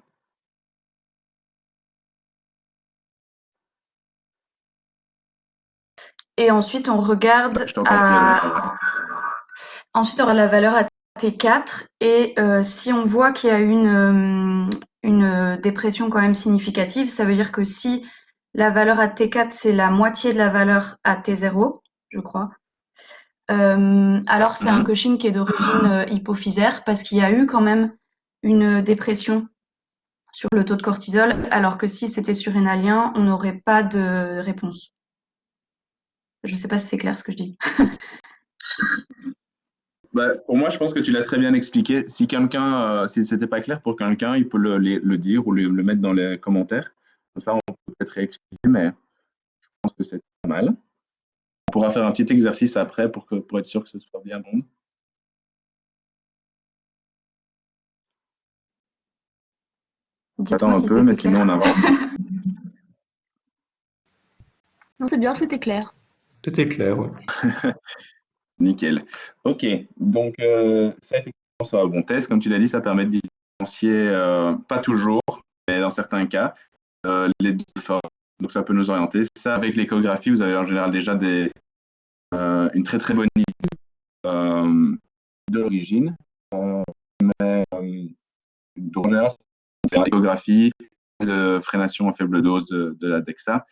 ensuite, on regarde Je t'entends plus, Adrien, pardon. ensuite, on aura la valeur à T4 et si on voit qu'il y a une dépression quand même significative, ça veut dire que si la valeur à T4, c'est la moitié de la valeur à T0, je crois, alors c'est un Cushing qui est d'origine hypophysaire parce qu'il y a eu quand même une dépression sur le taux de cortisol, alors que si c'était surrénalien, on n'aurait pas de réponse. Je ne sais pas si c'est clair ce que je dis. Bah, pour moi, je pense que tu l'as très bien expliqué. Si quelqu'un, si c'était pas clair pour quelqu'un, il peut le dire ou le mettre dans les commentaires. Comme ça, on peut peut-être réexpliquer, mais je pense que c'est pas mal. On pourra faire un petit exercice après pour être sûr que ce soit bien bon. Dites-moi Attends un si peu, mais c'était clair. sinon on avance. Non, c'est bien, c'était clair. C'était clair, ouais. Nickel. Ok, donc ça effectivement c'est un bon test. Comme tu l'as dit, ça permet de différencier, pas toujours, mais dans certains cas, les deux formes. Donc ça peut nous orienter. Ça, avec l'échographie, vous avez en général déjà une très très bonne idée de l'origine. Donc en général, on fait une échographie, de freination à faible dose de la DEXA.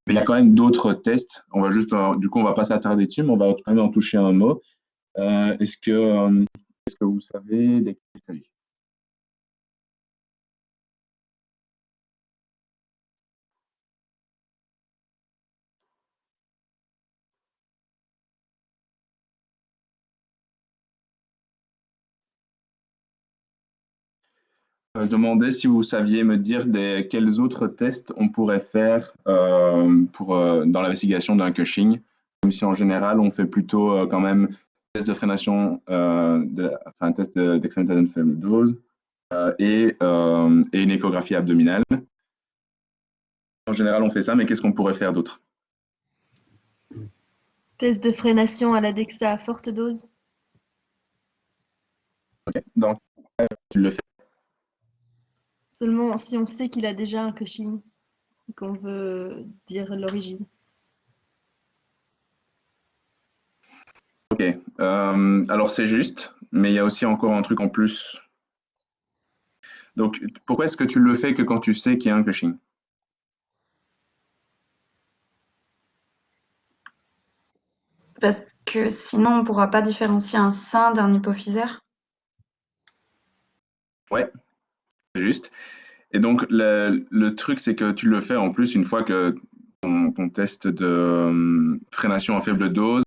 Mais il y a quand même d'autres tests. On va juste, du coup, on va pas s'attarder dessus, mais on va quand même en toucher un mot. Est-ce que vous savez de quoi il s'agit? Je demandais si vous saviez me dire quels autres tests on pourrait faire dans l'investigation d'un Cushing, même si en général on fait plutôt quand même test de freination, enfin test dexaméthasone faible dose et une échographie abdominale. En général on fait ça, mais qu'est-ce qu'on pourrait faire d'autre? Test de freination à la DEXA à forte dose. Okay. Donc tu le fais. Seulement si on sait qu'il a déjà un Cushing et qu'on veut dire l'origine. Ok, alors c'est juste, mais il y a aussi encore un truc en plus. Donc pourquoi est-ce que tu le fais que quand tu sais qu'il y a un Cushing? Parce que sinon, on ne pourra pas différencier un sein d'un hypophysaire. Ouais, c'est juste. Et donc, le truc, c'est que tu le fais en plus une fois que ton test de freination à faible dose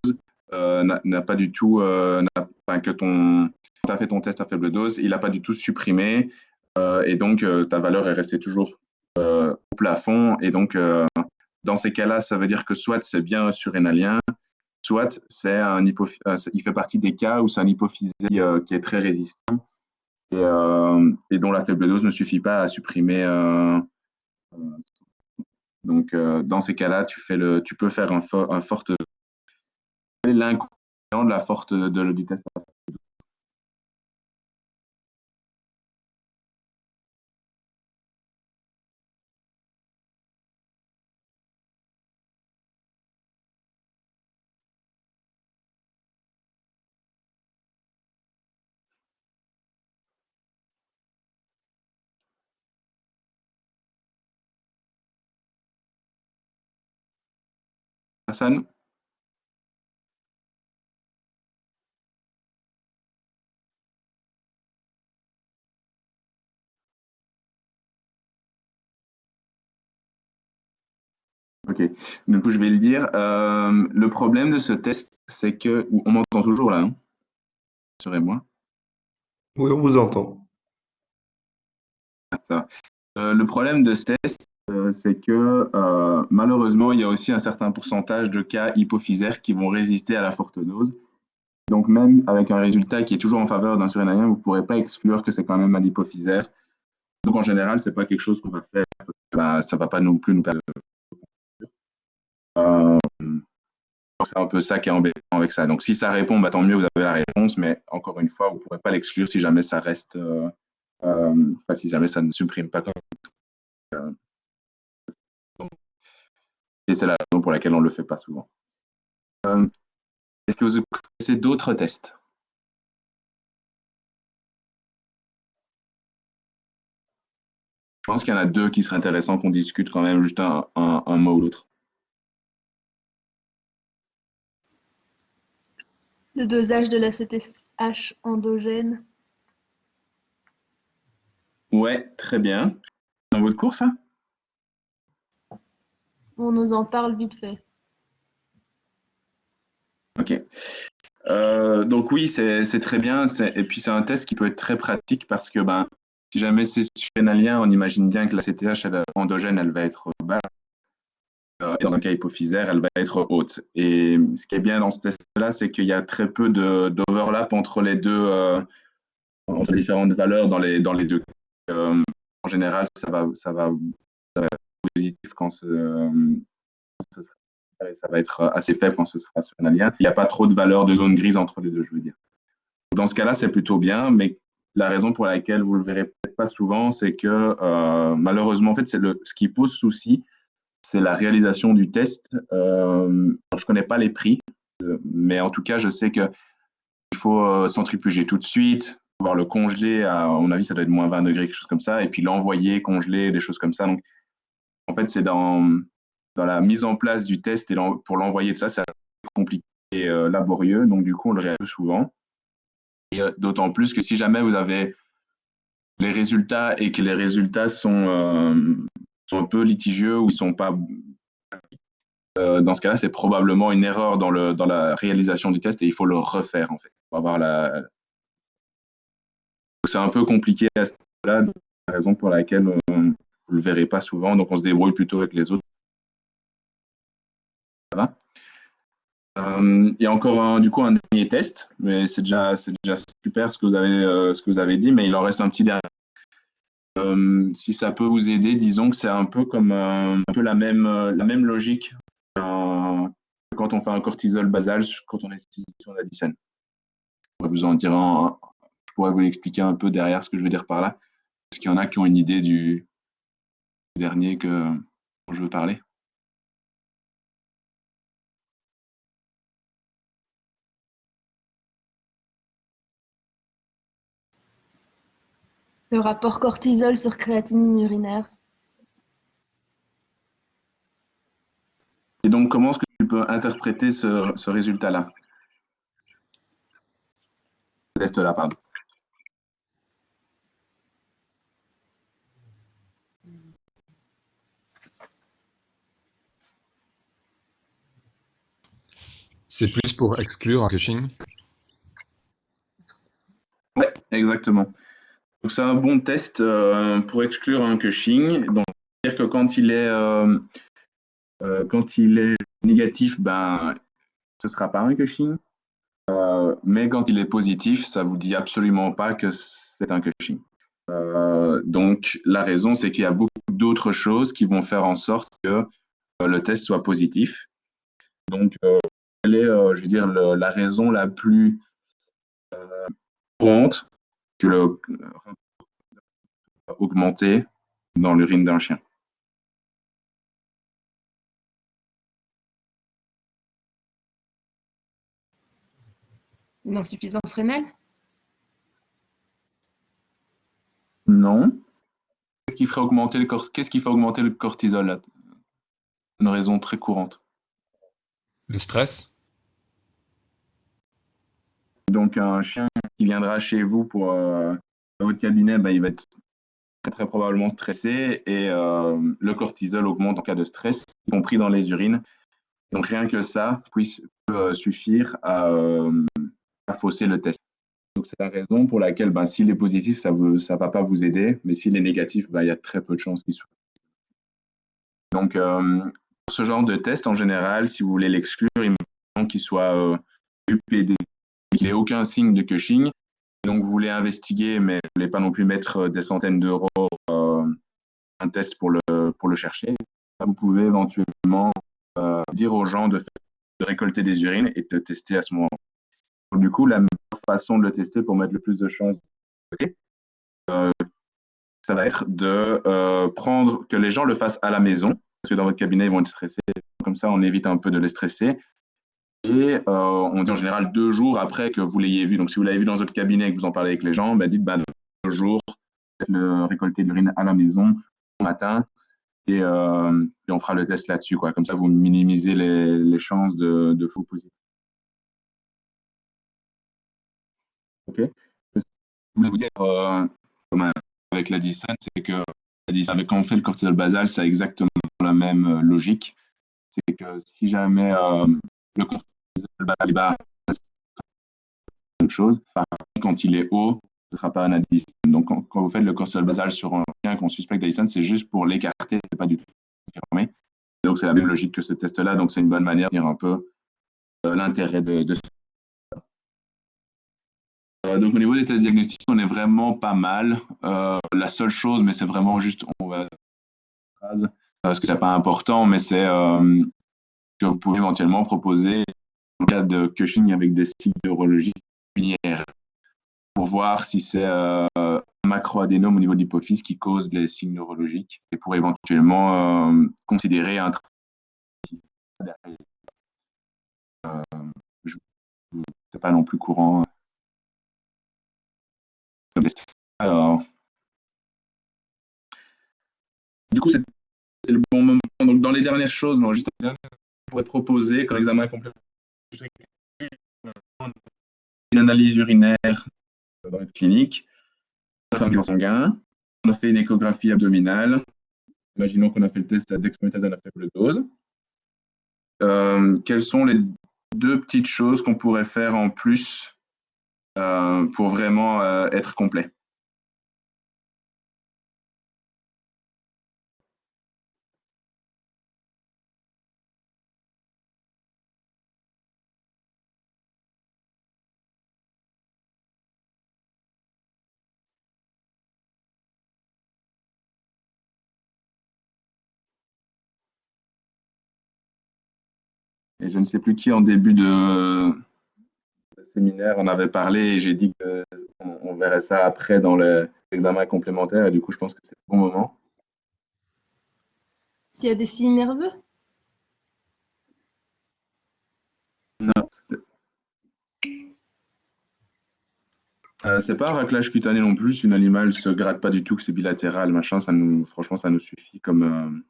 n'a pas du tout, enfin, quand tu as fait ton test à faible dose, il n'a pas du tout supprimé. Et donc, ta valeur est restée toujours au plafond. Et donc, dans ces cas-là, ça veut dire que soit c'est bien surrénalien, soit il fait partie des cas où c'est un hypophysie qui est très résistant et dont la faible dose ne suffit pas à supprimer. Donc, dans ces cas-là, tu peux faire un fort l'inconvénient de la forte du test. Hassan? Ok, du coup je vais le dire. Le problème de ce test, c'est que on m'entend toujours là, hein, rassurez-moi. Oui, on vous entend. Ah, ça va. Le problème de ce test, c'est que malheureusement, il y a aussi un certain pourcentage de cas hypophysaires qui vont résister à la forte dose. Donc même avec un résultat qui est toujours en faveur d'un surrénalien, vous ne pourrez pas exclure que c'est quand même un hypophysaire. Donc en général, c'est pas quelque chose qu'on va faire. Bah, ça va pas non plus nous permettre. C'est un peu ça qui est embêtant avec ça. Donc si ça répond, bah, tant mieux, vous avez la réponse, mais encore une fois, vous ne pourrez pas l'exclure si jamais ça reste, enfin, si jamais ça ne supprime pas. Et c'est la raison pour laquelle on ne le fait pas souvent. Est-ce que vous connaissez d'autres tests? Je pense qu'il y en a deux qui seraient intéressants qu'on discute quand même, juste un mot ou l'autre. Le dosage de la CTH endogène. Ouais, très bien. Dans votre cours, ça? On nous en parle vite fait. Ok. Donc oui, c'est très bien. Et puis c'est un test qui peut être très pratique parce que ben, si jamais c'est surrénalien, on imagine bien que la CTH endogène, elle va être basse. Et dans un cas hypophysaire, elle va être haute. Et ce qui est bien dans ce test-là, c'est qu'il y a très peu d'overlap entre les deux, entre différentes valeurs dans les deux. En général, ça va être positif quand ça va être assez faible quand ce sera surrénalien. Il n'y a pas trop de valeur de zone grise entre les deux, je veux dire. Dans ce cas-là, c'est plutôt bien, mais la raison pour laquelle vous ne le verrez peut-être pas souvent, c'est que malheureusement, en fait, ce qui pose souci, c'est la réalisation du test. Je ne connais pas les prix, mais en tout cas, je sais qu'il faut centrifuger tout de suite, pouvoir le congeler, à mon avis, ça doit être moins 20 degrés, quelque chose comme ça, et puis l'envoyer, congeler, des choses comme ça. Donc, en fait, c'est dans la mise en place du test et pour l'envoyer de ça, c'est compliqué et laborieux, donc du coup, on le réalise souvent. Et d'autant plus que si jamais vous avez les résultats et que les résultats sont un peu litigieux ou ils sont pas dans ce cas-là, c'est probablement une erreur dans la réalisation du test et il faut le refaire en fait. C'est un peu compliqué à ce niveau-là, la raison pour laquelle vous ne le verrez pas souvent, donc on se débrouille plutôt avec les autres. Ça va. Il y a encore du coup un dernier test, mais c'est déjà super ce que vous avez dit, mais il en reste un petit dernier. Si ça peut vous aider, disons que c'est un peu comme un peu la même logique que quand on fait un cortisol basal quand on est sur la dicène. Je pourrais vous l'expliquer un peu derrière ce que je veux dire par là, parce qu'il y en a qui ont une idée du dernier dont je veux parler. Le rapport cortisol sur créatinine urinaire. Et donc, comment est-ce que tu peux interpréter ce résultat-là? Ce test-là, pardon. C'est plus pour exclure un Cushing. Ouais, exactement. Donc, c'est un bon test pour exclure un Cushing. Donc, c'est-à-dire que quand il est négatif, ben, ce ne sera pas un Cushing. Mais quand il est positif, ça ne vous dit absolument pas que c'est un Cushing. Donc, la raison, c'est qu'il y a beaucoup d'autres choses qui vont faire en sorte que le test soit positif. Donc, quelle est, je veux dire, la raison la plus courante que le augmenter dans l'urine d'un chien? Une insuffisance rénale? Non. Qu'est-ce qui ferait augmenter le cortisol là? Une raison très courante. Le stress? Donc, un chien qui viendra chez vous dans votre cabinet, bah, il va être très, très probablement stressé et le cortisol augmente en cas de stress, y compris dans les urines. Donc, rien que ça peut suffire à fausser le test. Donc, c'est la raison pour laquelle, ben, s'il est positif, ça ne va pas vous aider, mais s'il est négatif, ben, il y a très peu de chances qu'il soit. Donc, pour ce genre de test, en général, si vous voulez l'exclure, il faut qu'il soit UPD, qu'il n'ait aucun signe de Cushing. Donc, vous voulez investiguer, mais vous ne voulez pas non plus mettre des centaines d'euros un test pour le chercher. Vous pouvez éventuellement dire aux gens de récolter des urines et de tester à ce moment. Donc, du coup, la meilleure façon de le tester pour mettre le plus de chances de côté, ça va être de prendre que les gens le fassent à la maison, parce que dans votre cabinet, ils vont être stressés. Comme ça, on évite un peu de les stresser. Et on dit en général 2 jours après que vous l'ayez vu. Donc, si vous l'avez vu dans votre cabinet et que vous en parlez avec les gens, dites 2 jours, récolter de l'urine à la maison au matin et on fera le test là-dessus. Comme ça, vous minimisez les chances de faux positifs. OK. Je voulais vous dire, comme avec la Dyson, c'est que quand on fait le cortisol basal, ça a exactement la même logique. C'est que si jamais le cortisol basal est bas, c'est une chose. Par contre, quand il est haut, ce ne sera pas un Addison. Donc, quand vous faites le cortisol basal sur un chien qu'on suspecte d'Addison, c'est juste pour l'écarter, c'est pas du tout confirmé. Donc, c'est la même logique que ce test-là. Donc, c'est une bonne manière de dire un peu l'intérêt de ce. Donc, au niveau des tests diagnostiques, on est vraiment pas mal. La seule chose, mais c'est vraiment juste, on va parce que c'est pas important, mais c'est que vous pouvez éventuellement proposer en cas de Cushing avec des signes neurologiques similaires pour voir si c'est un macroadénome au niveau de l'hypophyse qui cause les signes neurologiques et pour éventuellement considérer un traitement. C'est pas non plus courant. Alors, du coup, c'est le bon moment. Donc, dans les dernières choses, non, juste on pourrait proposer comme examen complémentaire une analyse urinaire dans notre clinique, on a fait un bilan sanguin, on a fait une échographie abdominale. Imaginons qu'on a fait le test à dexméthasone à faible dose. Quelles sont les 2 petites choses qu'on pourrait faire en plus pour vraiment être complet? Et je ne sais plus qui en début de séminaire en avait parlé et j'ai dit qu'on verrait ça après dans l'examen complémentaire et du coup je pense que c'est le bon moment. S'il y a des signes nerveux? Non, c'est pas un raclage cutané non plus, une animale se gratte pas du tout, que c'est bilatéral, machin, franchement ça nous suffit comme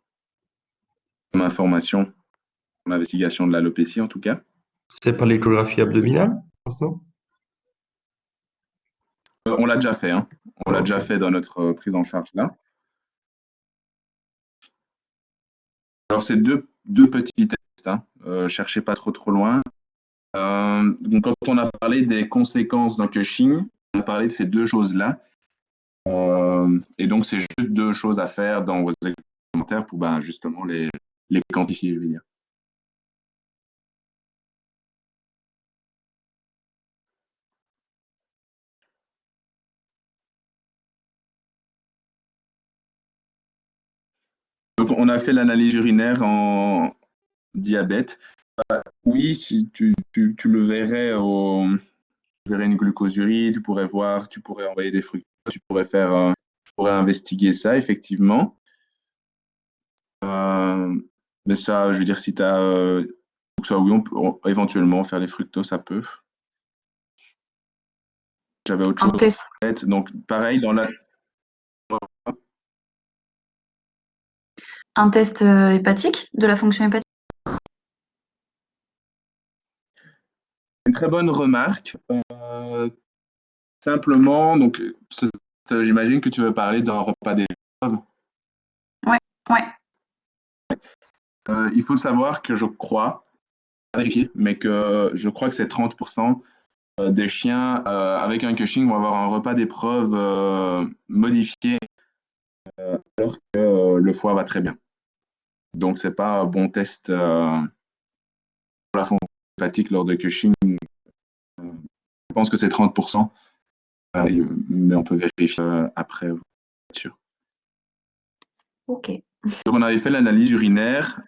information pour l'investigation de l'alopécie en tout cas. C'est pas l'échographie abdominale, non? On l'a déjà fait, hein. On l'a déjà fait dans notre prise en charge là. Alors c'est deux petits tests, hein. Cherchez pas trop loin. Donc quand on a parlé des conséquences d'un Cushing, on a parlé de ces 2 choses-là. Et donc c'est juste 2 choses à faire dans vos commentaires pour justement les quantifier, je veux dire. Donc on a fait l'analyse urinaire en diabète. Oui, si tu le verrais tu verrais une glucosurie, tu pourrais envoyer des fructoses, tu pourrais investiguer ça effectivement. Mais ça, je veux dire, si tu as ça, oui, on peut éventuellement faire des fructoses, ça peut. J'avais autre chose en tête. Donc pareil dans la. Un test hépatique, de la fonction hépatique? Une très bonne remarque. Simplement, donc, j'imagine que tu veux parler d'un repas d'épreuve. Ouais. Il faut savoir que je crois, pas vérifier, mais que je crois que c'est 30% des chiens avec un cushing vont avoir un repas d'épreuve modifié alors que le foie va très bien. Donc, c'est pas un bon test pour la fonction hépatique lors de cushing. Je pense que c'est 30%, mais on peut vérifier après, pour être sûr. Ok. Donc, on avait fait l'analyse urinaire.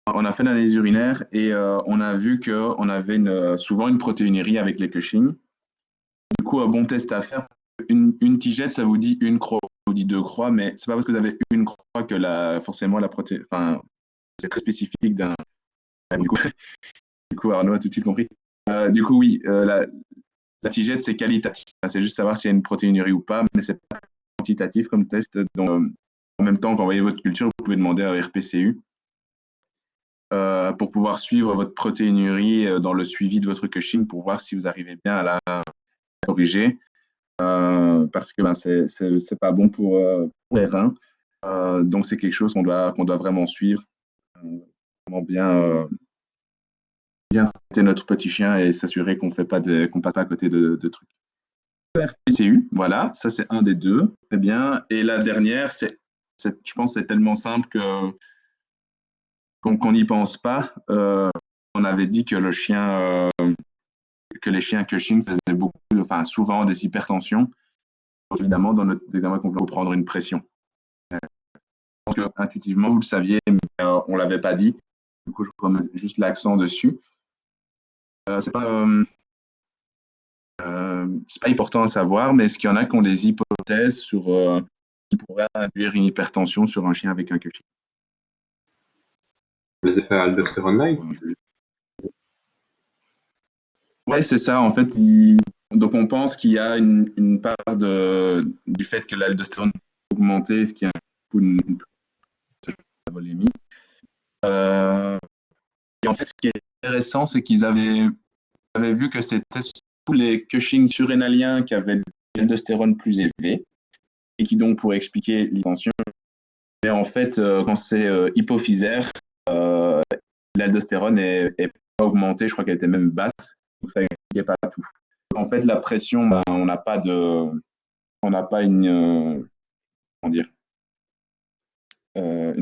On a fait l'analyse urinaire et on a vu qu'on avait souvent une protéinurie avec les Cushing. Du coup, un bon test à faire. Une tigette, ça vous dit une croix, ça vous dit deux croix, mais c'est pas parce que vous avez une croix que forcément la protéine. Enfin, c'est très spécifique d'un. Du coup, Arnaud a tout de suite compris. Du coup, oui, la tigette, c'est qualitatif. C'est juste savoir s'il y a une protéinurie ou pas, mais c'est pas quantitatif comme test. Donc, en même temps, quand vous voyez votre culture, vous pouvez demander un RPCU. Pour pouvoir suivre votre protéinurie dans le suivi de votre Cushing pour voir si vous arrivez bien à la corriger parce que c'est pas bon pour les reins. Donc c'est quelque chose qu'on doit vraiment suivre, vraiment bien traiter notre petit chien et s'assurer qu'on passe pas à côté de trucs. RPCU, voilà, ça c'est un des deux, très bien. Et la dernière, je pense que c'est tellement simple qu'on n'y pense pas. On avait dit que les chiens Cushing faisaient souvent des hypertensions. Donc, évidemment, dans notre examen complet, il faut prendre une pression. Je pense que intuitivement, vous le saviez, mais on ne l'avait pas dit. Du coup, je remets juste l'accent dessus. C'est pas important à savoir, mais est-ce qu'il y en a qui ont des hypothèses sur qui pourraient induire une hypertension sur un chien avec un Cushing? Les effets aldostérone-like? Oui, c'est ça. En fait, donc on pense qu'il y a une part du fait que l'aldostérone est augmentée, ce qui a une volémie. Et en fait, ce qui est intéressant, c'est qu'ils avaient vu que c'était tous les Cushing surrénaliens qui avaient l'aldostérone plus élevé et qui donc pourraient expliquer l'hypertension. Mais en fait, quand c'est hypophysaire, l'aldostérone est pas augmentée. Je crois qu'elle était même basse. Donc ça n'expliquait pas tout. En fait, la pression, on n'a pas une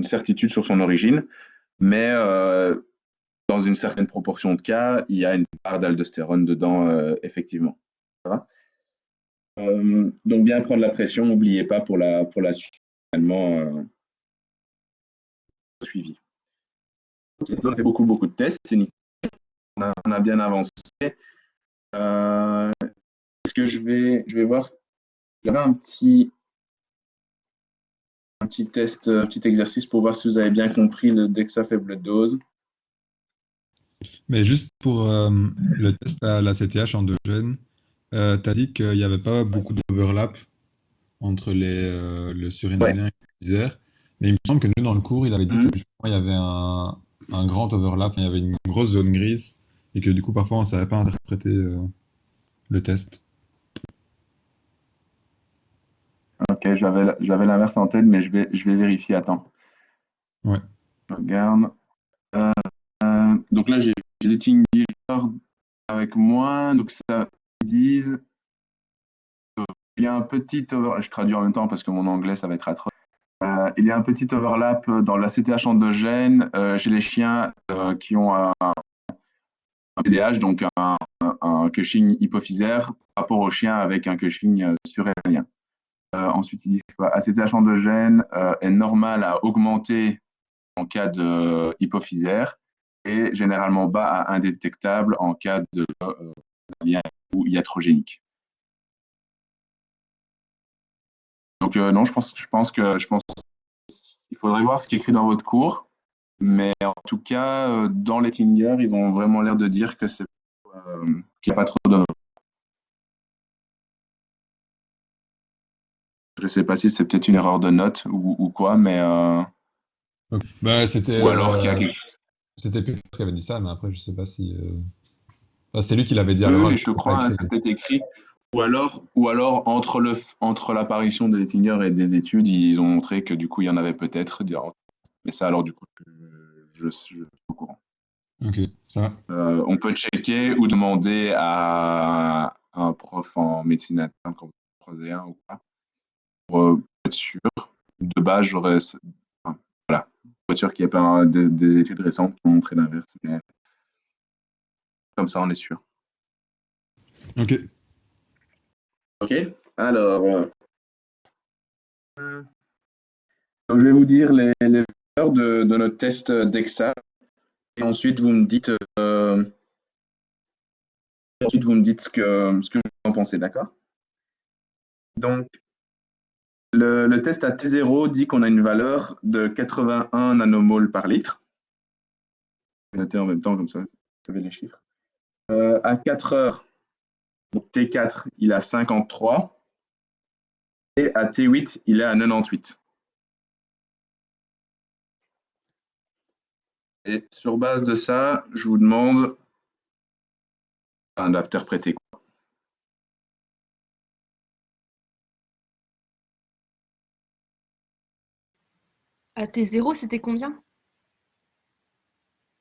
certitude sur son origine, mais dans une certaine proportion de cas, il y a une part d'aldostérone dedans, effectivement. Ça va donc bien prendre la pression, n'oubliez pas pour la suite, finalement, suivi. Okay, on a fait beaucoup de tests, c'est nickel. On a bien avancé. Est-ce que je vais voir? J'avais un petit test, un petit exercice pour voir si vous avez bien compris le DEXA faible dose. Mais juste pour le test à la CTH endogène, tu as dit qu'il n'y avait pas beaucoup d'overlap entre le surinalien et l'hypophysaire. Mais il me semble que nous, dans le cours, il avait dit que justement, il y avait un grand overlap, il y avait une grosse zone grise, et que du coup, parfois, on ne savait pas interpréter le test. Ok, j'avais l'inverse en tête, mais je vais vérifier. Attends. Ouais. Je regarde. Donc là, j'ai les team leaders avec moi. Donc ça disent il y a un petit overlap. Je traduis en même temps parce que mon anglais, ça va être atroce. Il y a un petit overlap dans la CTH endogène chez les chiens qui ont un PDH, donc un Cushing hypophysaire, par rapport aux chiens avec un Cushing surrénalien. Ensuite, ils disent que ACTH endogène est normal à augmenter en cas de hypophysaire et généralement bas à indétectable en cas de lien ou iatrogénique. Donc non, je pense qu'il faudrait voir ce qui est écrit dans votre cours, mais en tout cas, dans les fingers, ils ont vraiment l'air de dire que qu'il n'y a pas trop de. Je ne sais pas si c'est peut-être une erreur de note ou quoi, mais. Okay. Bah, c'était. Ou alors qu'il y a quelque chose. C'était Peter qui avait dit ça, mais après, je ne sais pas si. Enfin, c'est lui qui l'avait dit à Oui, l'oral, oui, je te c'était pas crois, hein, écrit. c'était écrit. Ou alors entre l'apparition de Lettinger et des études, ils ont montré que du coup, il y en avait peut-être. Mais ça, alors du coup, je suis au courant. Ok, ça va. On peut checker ou demander à un prof en médecine interne quand vous croisez un ou pas, pour être sûr. De base, enfin, voilà, pour être sûr qu'il n'y ait pas des études récentes qui ont montré l'inverse. Mais comme ça, on est sûr. Ok. Ok, alors, donc je vais vous dire les valeurs de notre test DEXA et ensuite vous me dites, ce que vous en pensez, d'accord? Donc, le test à T0 dit qu'on a une valeur de 81 nanomoles par litre. Je vais noter en même temps, comme ça, vous savez les chiffres. À 4 heures, donc T4, il a 53. Et à T8, il est à 98. Et sur base de ça, je vous demande d'interpréter. À T0, c'était combien?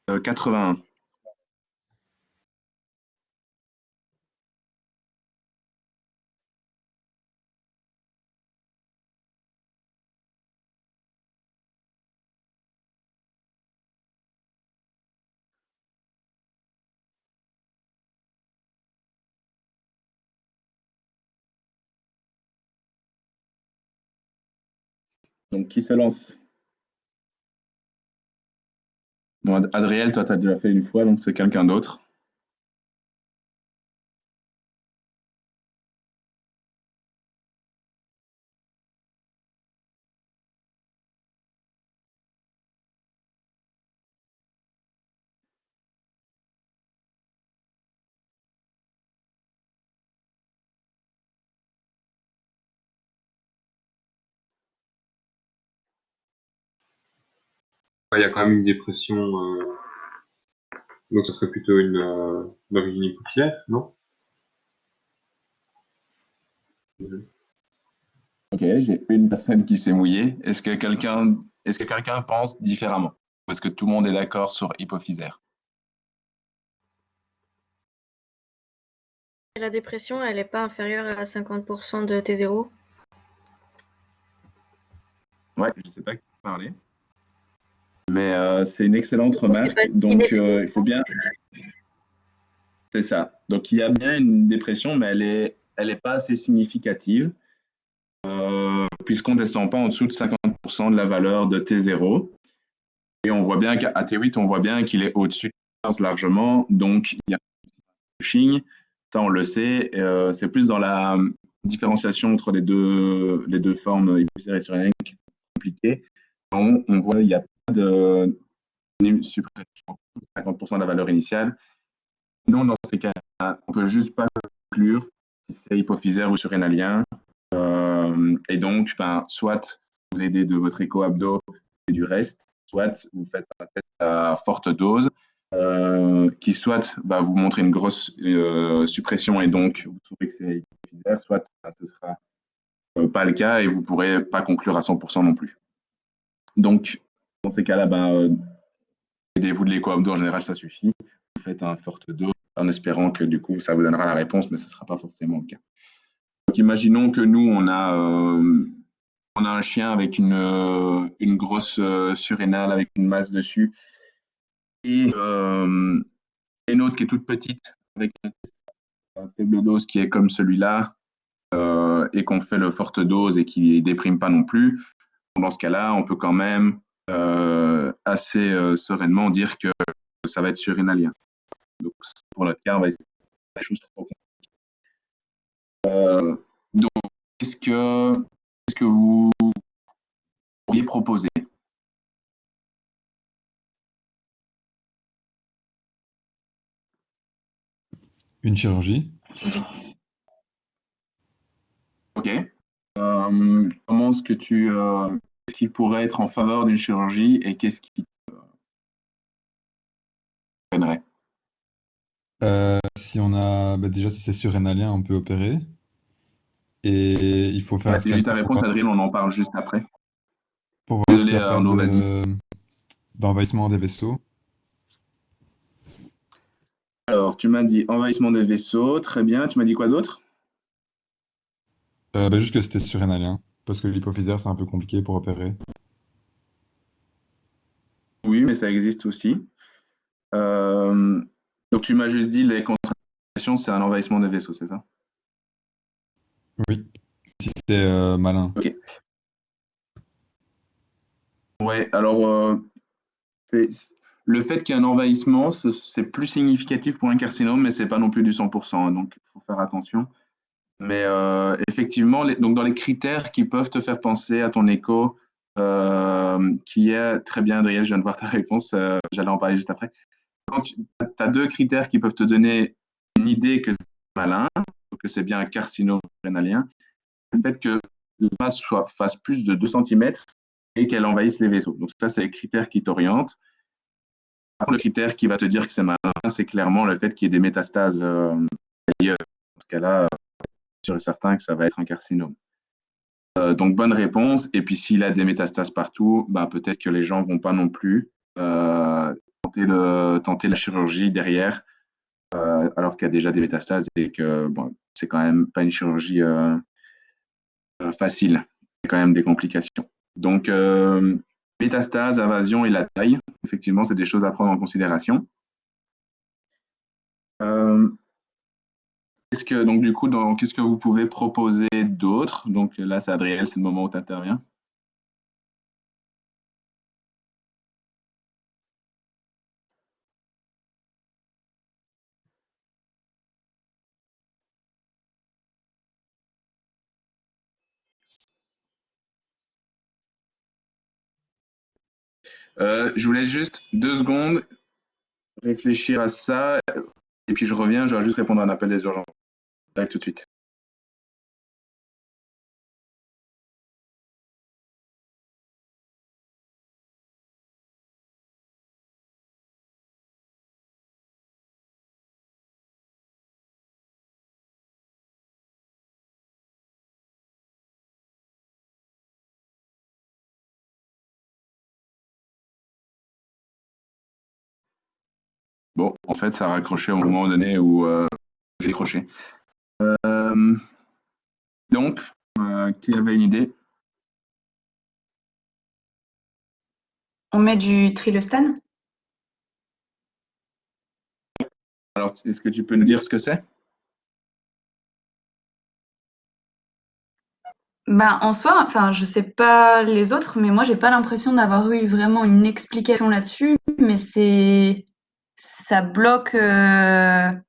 81. Donc, qui se lance? Bon, Adriel, toi, tu as déjà fait une fois, donc c'est quelqu'un d'autre. Ouais, il y a quand même une dépression, donc ça serait plutôt d'origine hypophysaire, non? Ok, j'ai une personne qui s'est mouillée. Est-ce que quelqu'un pense différemment? Ou est-ce que tout le monde est d'accord sur hypophysaire? La dépression, elle n'est pas inférieure à 50% de T0. Ouais, je ne sais pas qui parler. Mais c'est une excellente On sait remarque. pas s'il Donc, est il faut bien. C'est ça. Donc, il y a bien une dépression, mais elle est pas assez significative, puisqu'on ne descend pas en dessous de 50% de la valeur de T0. Et on voit bien qu'à T8, on voit bien qu'il est au-dessus de 15 largement. Donc, il y a un pushing. Ça, on le sait. C'est plus dans la différenciation entre les deux formes hypophysaire et surrénalienne qui est compliquée. On voit qu'il n'y a pas de suppression de 50% de la valeur initiale. Non, dans ces cas, on peut juste pas conclure si c'est hypophysaire ou surrénalien. Et donc, soit vous aidez de votre écho-abdo et du reste, soit vous faites un test à forte dose qui soit va vous montrer une grosse suppression et donc vous trouvez que c'est hypophysaire, soit ce sera pas le cas et vous ne pourrez pas conclure à 100% non plus. Donc, dans ces cas-là, aidez-vous de l'écho-abdo, en général, ça suffit. Vous faites un forte dose en espérant que du coup, ça vous donnera la réponse, mais ce ne sera pas forcément le cas. Donc, imaginons que nous, on a un chien avec une grosse surrénale avec une masse dessus et une autre qui est toute petite avec une faible dose qui est comme celui-là et qu'on fait le forte dose et qui ne déprime pas non plus. Dans ce cas-là, on peut quand même assez sereinement dire que ça va être surrénalien. Donc, pour notre cas, on va essayer de faire les choses trop compliquées. Donc, qu'est-ce que vous pourriez proposer? Une chirurgie. Ok. Comment est-ce que qu'est-ce qui pourrait être en faveur d'une chirurgie et qu'est-ce qui peinerait? si on a, bah, déjà si c'est surrénalien, on peut opérer. Et il faut faire un Ouais, j'ai scanner vu ta réponse, Adrien, on en parle juste après. pour voir s'il Désolé, n'y a pas Arnaud, vas-y. d'envahissement des vaisseaux. Alors, tu m'as dit envahissement des vaisseaux, très bien. Tu m'as dit quoi d'autre? Bah, juste que c'était surrénalien, parce que l'hypophysaire, c'est un peu compliqué pour opérer. Oui, mais ça existe aussi. Euh, donc, tu m'as juste dit les contractions, c'est un envahissement des vaisseaux, c'est ça? Oui, si c'est malin. Ok. Ouais, alors, le fait qu'il y ait un envahissement, c'est plus significatif pour un carcinome, mais c'est pas non plus du 100%, hein, donc il faut faire attention. Mais effectivement, donc dans les critères qui peuvent te faire penser à ton écho, qui est très bien, Adrien, je viens de voir ta réponse, j'allais en parler juste après. Quand tu as deux critères qui peuvent te donner une idée que c'est malin, que c'est bien un carcinome rénalien, le fait que la masse fasse plus de 2 cm et qu'elle envahisse les vaisseaux. Donc ça, c'est les critères qui t'orientent. Le critère qui va te dire que c'est malin, c'est clairement le fait qu'il y ait des métastases ailleurs. Dans ce cas-là, sûr et certain que ça va être un carcinome. Donc bonne réponse. Et puis s'il a des métastases partout, bah, peut-être que les gens vont pas non plus tenter la chirurgie derrière, alors qu'il y a déjà des métastases et que bon, c'est quand même pas une chirurgie facile. Il y a quand même des complications. Donc métastases, invasion et la taille, effectivement, c'est des choses à prendre en considération. Donc du coup, qu'est-ce que vous pouvez proposer d'autre? Donc là, c'est Adriel, c'est le moment où tu interviens. Je vous laisse juste 2 secondes réfléchir à ça et puis je reviens, je vais juste répondre à un appel des urgences. J'arrive tout de suite. Bon, en fait, ça a raccroché au moment donné où j'ai décroché. Euh, donc, qui avait une idée? On met du trilostane? Alors, est-ce que tu peux nous dire ce que c'est? Ben, en soi, enfin, je sais pas les autres, mais moi, j'ai pas l'impression d'avoir eu vraiment une explication là-dessus, mais ça bloque, je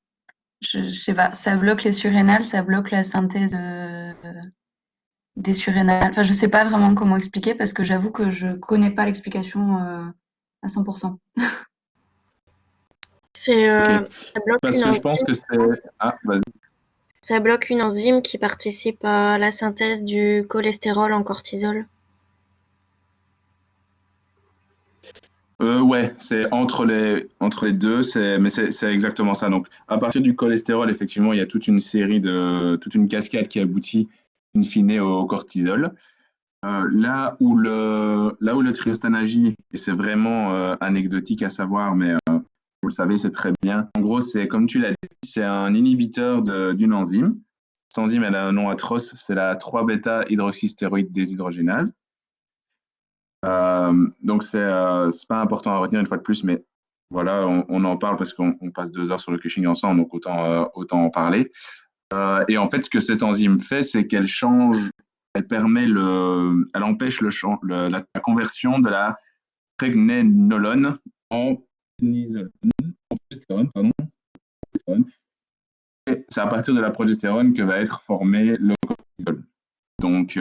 sais pas, ça bloque les surrénales, ça bloque la synthèse des surrénales. Enfin, je sais pas vraiment comment expliquer parce que j'avoue que je connais pas l'explication à 100%. C'est, Ok. ça bloque Parce une que je pense enzyme, que c'est... Ah, vas-y. ça bloque une enzyme qui participe à la synthèse du cholestérol en cortisol. Ouais, c'est entre les deux, mais c'est exactement ça. Donc, à partir du cholestérol, effectivement, il y a toute une cascade qui aboutit in fine au cortisol. Là où le tryostan agit, et c'est vraiment anecdotique à savoir, mais vous le savez, c'est très bien. En gros, c'est comme tu l'as dit, c'est un inhibiteur d'une enzyme. Cette enzyme, elle a un nom atroce, c'est la 3-bêta-hydroxystéroïde déshydrogénase. Donc, c'est pas important à retenir une fois de plus, mais voilà, on en parle parce qu'on passe 2 heures sur le Cushing ensemble, donc autant en parler. Et en fait, ce que cette enzyme fait, c'est qu'elle change, elle empêche la conversion de la prégnénolone en progestérone, pardon. Et c'est à partir de la progestérone que va être formé le cortisol. Donc,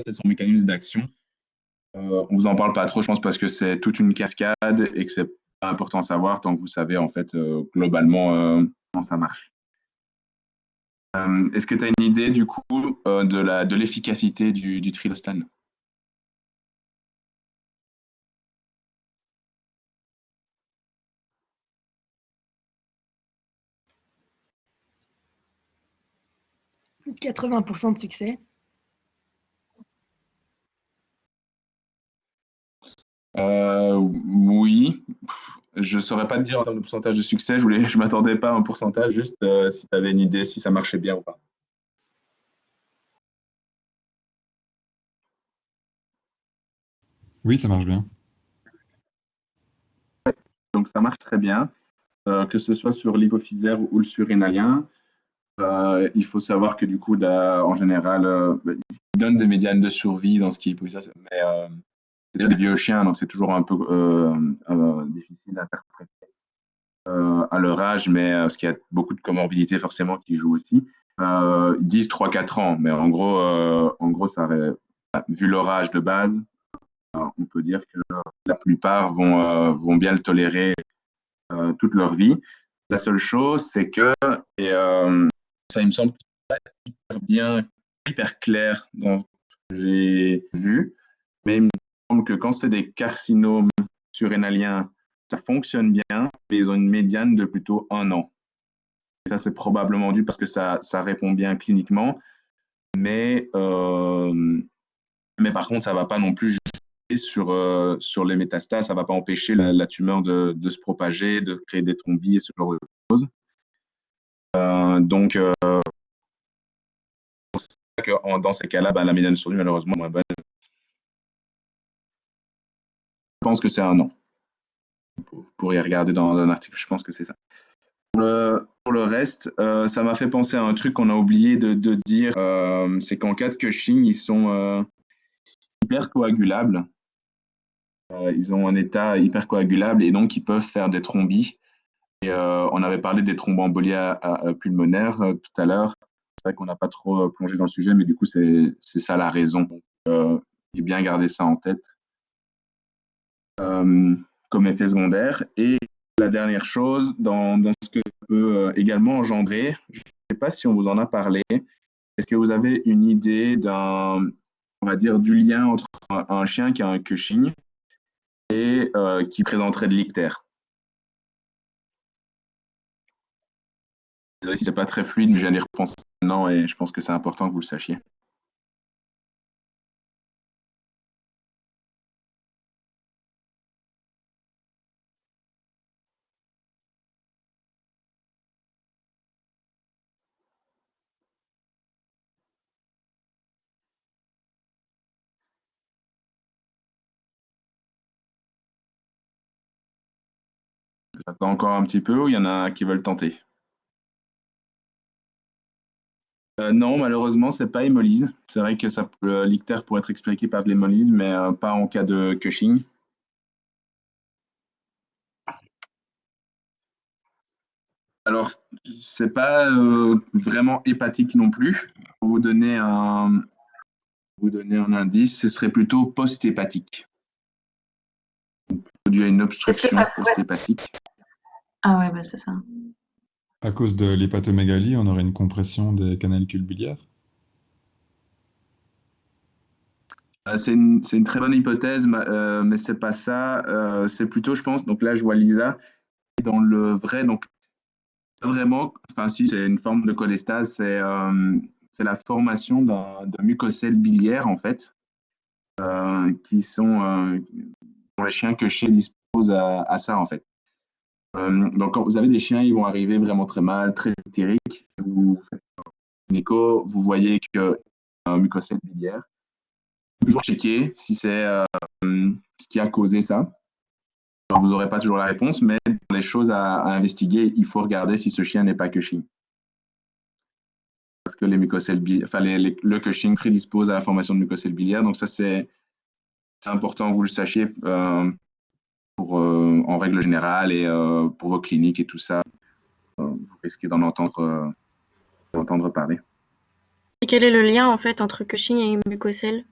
c'est son mécanisme d'action. On vous en parle pas trop, je pense, parce que c'est toute une cascade et que c'est pas important à savoir tant que vous savez en fait globalement comment ça marche. Est-ce que tu as une idée du coup de l'efficacité du trilostane? Plus de 80% de succès. Oui, je ne saurais pas te dire en termes de pourcentage de succès. Je m'attendais pas à un pourcentage, juste si tu avais une idée si ça marchait bien ou pas. Oui, ça marche bien. Donc ça marche très bien, que ce soit sur l'hypophysaire ou le surrénalien. Il faut savoir que du coup, en général, ils donnent des médianes de survie dans ce qui est hypophysaire, mais c'est des vieux chiens, donc c'est toujours un peu difficile à interpréter à leur âge, mais parce qu'il y a beaucoup de comorbidités forcément qui jouent aussi. Ils disent 3-4 ans, mais en gros vu leur âge de base, on peut dire que la plupart vont bien le tolérer toute leur vie. La seule chose, c'est que, et ça, il me semble que c'est pas hyper bien, hyper clair dans ce que j'ai vu, mais il me semble que quand c'est des carcinomes surrénaliens, ça fonctionne bien, mais ils ont une médiane de plutôt 1 an. Et ça, c'est probablement dû parce que ça répond bien cliniquement, mais par contre, ça ne va pas non plus sur les métastases, ça ne va pas empêcher la tumeur de se propager, de créer des thrombis et ce genre de choses. Donc, dans ces cas-là, la médiane de survie, malheureusement, est moins bonne. Je pense que c'est 1 an. Vous pourriez regarder dans un article, je pense que c'est ça. Pour le reste, ça m'a fait penser à un truc qu'on a oublié de dire, c'est qu'en cas de Cushing, ils sont hypercoagulables. Ils ont un état hypercoagulable et donc ils peuvent faire des thrombis. Et on avait parlé des thromboembolies pulmonaires tout à l'heure. C'est vrai qu'on n'a pas trop plongé dans le sujet, mais du coup, c'est ça la raison. Donc, il est bien garder ça en tête comme effet secondaire. Et la dernière chose, dans ce que ça peut également engendrer, je ne sais pas si on vous en a parlé, est-ce que vous avez une idée on va dire, du lien entre un chien qui a un Cushing et qui présenterait de l'ictère? Désolé si c'est pas très fluide, mais je viens d'y repenser maintenant et je pense que c'est important que vous le sachiez. J'attends encore un petit peu ou il y en a qui veulent tenter? Non, malheureusement, c'est pas hémolyse. C'est vrai que l'ictère pourrait être expliqué par de l'hémolyse, mais pas en cas de Cushing. Alors, c'est pas vraiment hépatique non plus. Pour vous donner un indice, ce serait plutôt post-hépatique. Dû à une obstruction post-hépatique. Ah ouais, bah c'est ça. À cause de l'hépatomégalie, on aurait une compression des canalicule biliaires. C'est une très bonne hypothèse, mais c'est pas ça. C'est plutôt, je pense, donc là, je vois Lisa, dans le vrai, donc vraiment, enfin si, c'est une forme de cholestase, c'est la formation d'un mucocèle biliaire, en fait, qui sont, pour les chiens que chez disposent à ça, en fait. Donc, quand vous avez des chiens, ils vont arriver vraiment très mal, très ictériques. Vous faites une écho, vous voyez qu'il y a un mucocèle biliaire. Toujours checker si c'est ce qui a causé ça. Alors, vous n'aurez pas toujours la réponse, mais pour les choses à investiguer, il faut regarder si ce chien n'est pas Cushing. Parce que les mucocèles le Cushing prédispose à la formation de mucocèles biliaires. Donc ça, c'est important que vous le sachiez en règle générale et pour vos cliniques et tout ça. Vous risquez d'en entendre parler. Et quel est le lien en fait entre Cushing et mucocèle?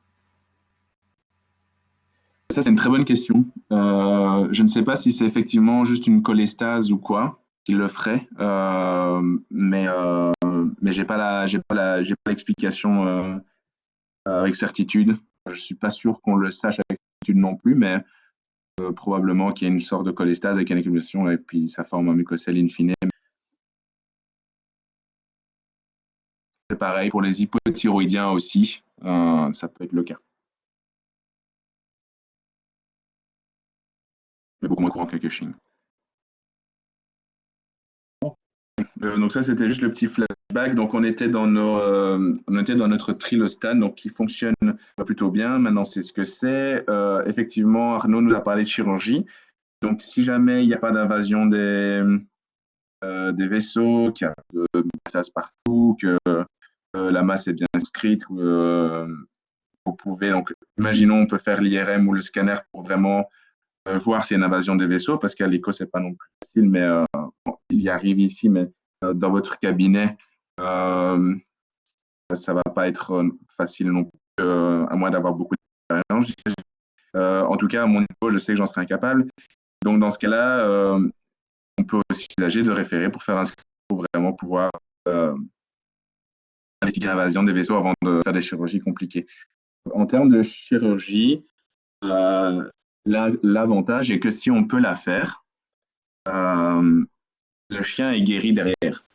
Ça, c'est une très bonne question. Je ne sais pas si c'est effectivement juste une cholestase ou quoi qui le ferait, mais j'ai pas l'explication avec certitude. Je suis pas sûr qu'on le sache avec certitude non plus, mais probablement qu'il y a une sorte de cholestase avec une accumulation et puis ça forme un mucocèle in fine. C'est c'est pareil pour les hypothyroïdiens aussi, ça peut être le cas. Mais beaucoup moins courant que le Cushing. Donc ça, c'était juste le petit flashback. Donc on était dans notre trilostan, donc qui fonctionne plutôt bien. Maintenant, c'est ce que c'est. Effectivement, Arnaud nous a parlé de chirurgie. Donc si jamais il n'y a pas d'invasion des vaisseaux, qu'il y a de métastases partout, que la masse est bien inscrite, vous pouvez, donc imaginons, on peut faire l'IRM ou le scanner pour vraiment voir s'il y a une invasion des vaisseaux, parce qu'à l'écho, c'est pas non plus facile, mais bon, il y arrive ici, mais dans votre cabinet, ça va pas être facile non plus, à moins d'avoir beaucoup d'expérience. En tout cas, à mon niveau, je sais que j'en serais incapable. Donc, dans ce cas-là, on peut aussi envisager de référer pour faire un scan pour vraiment pouvoir investiguer l'invasion des vaisseaux avant de faire des chirurgies compliquées. En termes de chirurgie, l'avantage est que si on peut la faire, le chien est guéri derrière.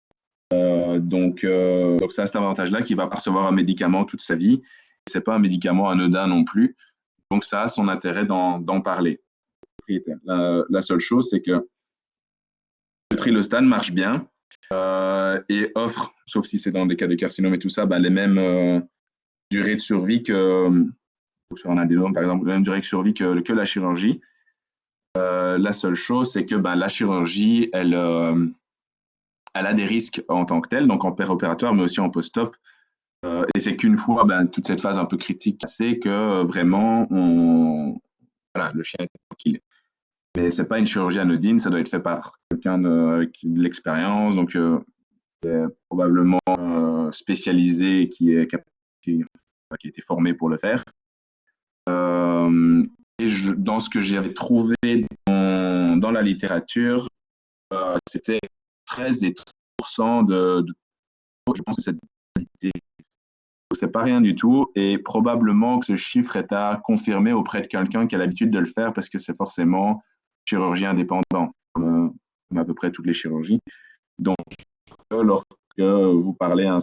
Donc ça, c'est cet avantage-là qu'il va pas recevoir un médicament toute sa vie. C'est pas un médicament anodin non plus. Donc ça a son intérêt d'en parler. La seule chose, c'est que le trilostan marche bien et offre, sauf si c'est dans des cas de carcinome et tout ça, les mêmes durées de survie que sur un adénome, par exemple, la même durée de survie que la chirurgie. La seule chose, c'est que la chirurgie, elle a des risques en tant que telle, donc en péropératoire, mais aussi en post-op. Et c'est qu'une fois toute cette phase un peu critique passée que vraiment, voilà, le chien est tranquille. Mais c'est pas une chirurgie anodine, ça doit être fait par quelqu'un avec de l'expérience, donc probablement spécialisé, qui a été formé pour le faire. Et dans ce que j'avais trouvé dans la littérature, c'était 13 et 30% je pense que c'est pas rien du tout, et probablement que ce chiffre est à confirmer auprès de quelqu'un qui a l'habitude de le faire, parce que c'est forcément chirurgien indépendant, comme à peu près toutes les chirurgies. Donc, lorsque vous parlez à un